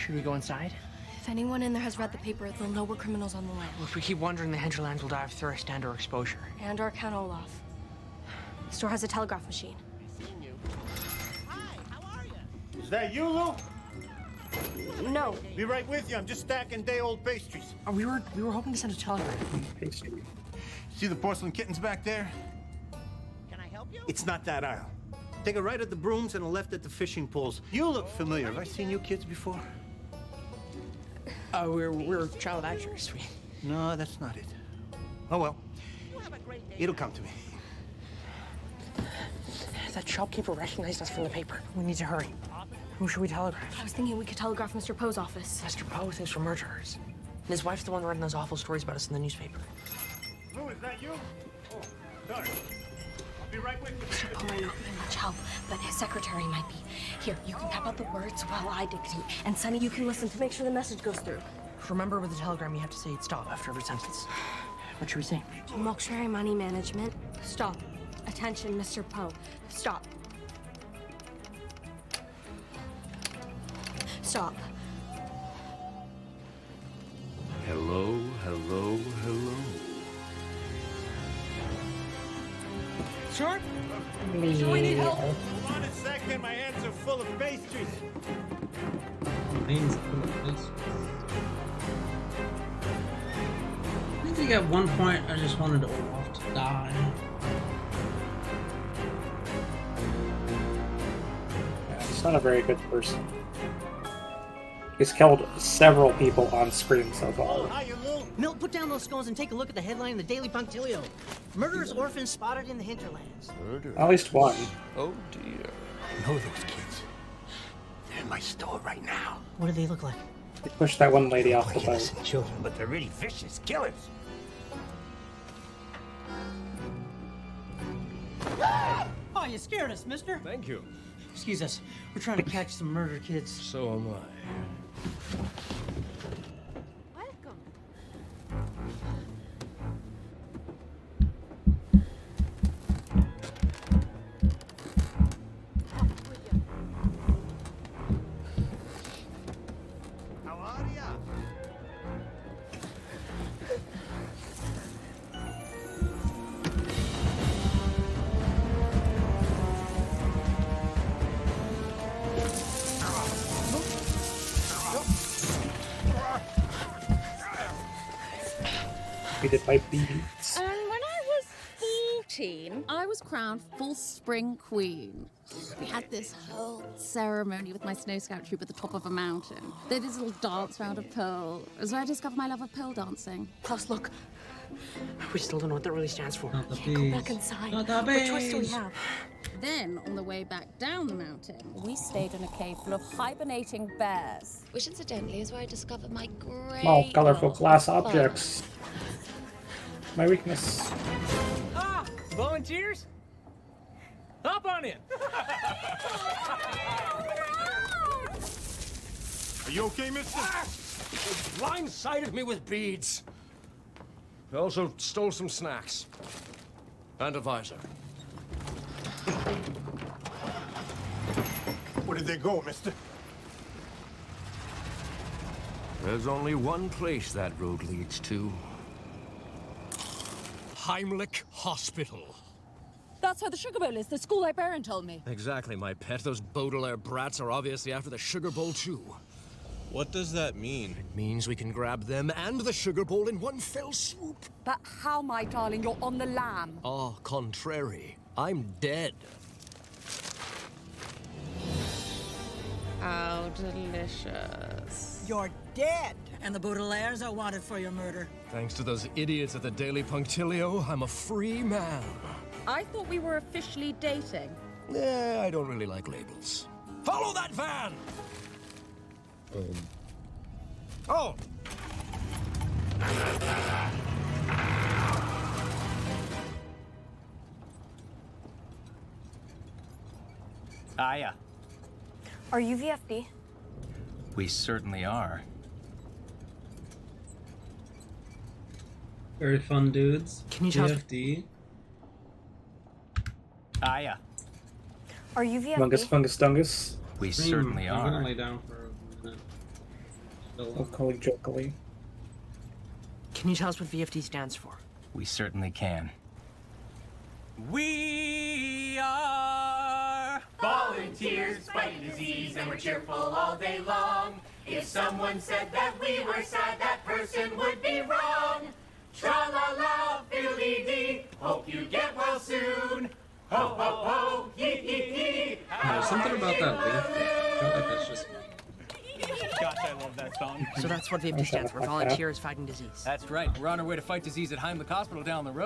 Should we go inside? If anyone in there has read the paper, they'll know we're criminals on the lam. Well, if we keep wandering the hinterlands, we'll die of thirst and or exposure. And our Count Olaf. The store has a telegraph machine. Is that you, Lou? No. Be right with you. I'm just stacking day-old pastries. Oh, we were hoping to send a telegram. See the porcelain kittens back there? Can I help you? It's not that aisle. Take a right at the brooms and a left at the fishing poles. You look familiar. Have I seen you kids before? We're child actors. No, that's not it. Oh well. It'll come to me. That shopkeeper recognized us from the paper. We need to hurry. Who should we telegraph? I was thinking we could telegraph Mr. Poe's office. Mr. Poe thinks we're murderers. And his wife's the one writing those awful stories about us in the newspaper. Lou, is that you? Oh, sorry. I'll be right with you. Mr. Poe might not be much help, but his secretary might be. Here, you can tap out the words while I dictate. And Sonny, you can listen to make sure the message goes through. Remember, with the telegram, you have to say stop after every sentence. What should we say? Mokshay Money Management. Stop. Attention, Mr. Poe. Stop. Stop. Hello, hello, hello. Sure? Do we need help? Hold on a second. My hands are full of pastries. I think at one point I just wanted Olaf to die. Yeah, he's not a very good person. He's killed several people on screen so far. Milt, put down those scones and take a look at the headline in the Daily Punctilio. Murderous orphans spotted in the hinterlands. At least one. Oh dear. I know those kids. They're in my store right now. What do they look like? He pushed that one lady off the boat. Innocent children, but they're really vicious killers. Oh, you scared us, mister. Thank you. Excuse us. We're trying to catch some murder kids. So am I. How are ya? Defeated by beads. And when I was 14, I was crowned full spring queen. We had this whole ceremony with my Snow Scout troop at the top of a mountain. They did this little dance round a pole. It was where I discovered my love of pole dancing. Plus, look. We still don't know what that really stands for. Go back inside. What choice do we have? Then, on the way back down the mountain, we stayed in a cave full of hibernating bears. Which, incidentally, is where I discovered my great Small, colorful love glass for fun. objects. My weakness. Ah, volunteers? Hop on in. Are you okay, mister? Blindsided me with beads. I also stole some snacks. And a visor. Where did they go, mister? There's only one place that road leads to. Heimlich Hospital. That's where the Sugar Bowl is, the school librarian told me. Exactly, my pet. Those Baudelaire brats are obviously after the Sugar Bowl, too. What does that mean? It means we can grab them and the Sugar Bowl in one fell swoop. But how, my darling? You're on the lam. Ah, contrary. I'm dead. How delicious. You're dead, and the Baudelaires are wanted for your murder. Thanks to those idiots at the Daily Punctilio, I'm a free man. I thought we were officially dating. I don't really like labels. Follow that van! Oh! Aya. Are you VFB? We certainly are. Very fun dudes. Can you tell us? VFD. Aya. Are you VFB? Fungus, fungus, dungus. We certainly I'm gonna are. lay down for a minute. Locally jokily. Can you tell us what VFD stands for? We certainly can. We are volunteers fighting disease, and we're cheerful all day long. If someone said that we were sad, that person would be wrong. Tra-la-la, fiddly-dee, hope you get well soon. Ho, ho, ho, yee-hee-hee. There's something about that leaf thing. I feel like that's just... Gosh, I love that song. So that's what VFD stands for, volunteers fighting disease. That's right. We're on our way to fight disease at Heimlich Hospital down the road.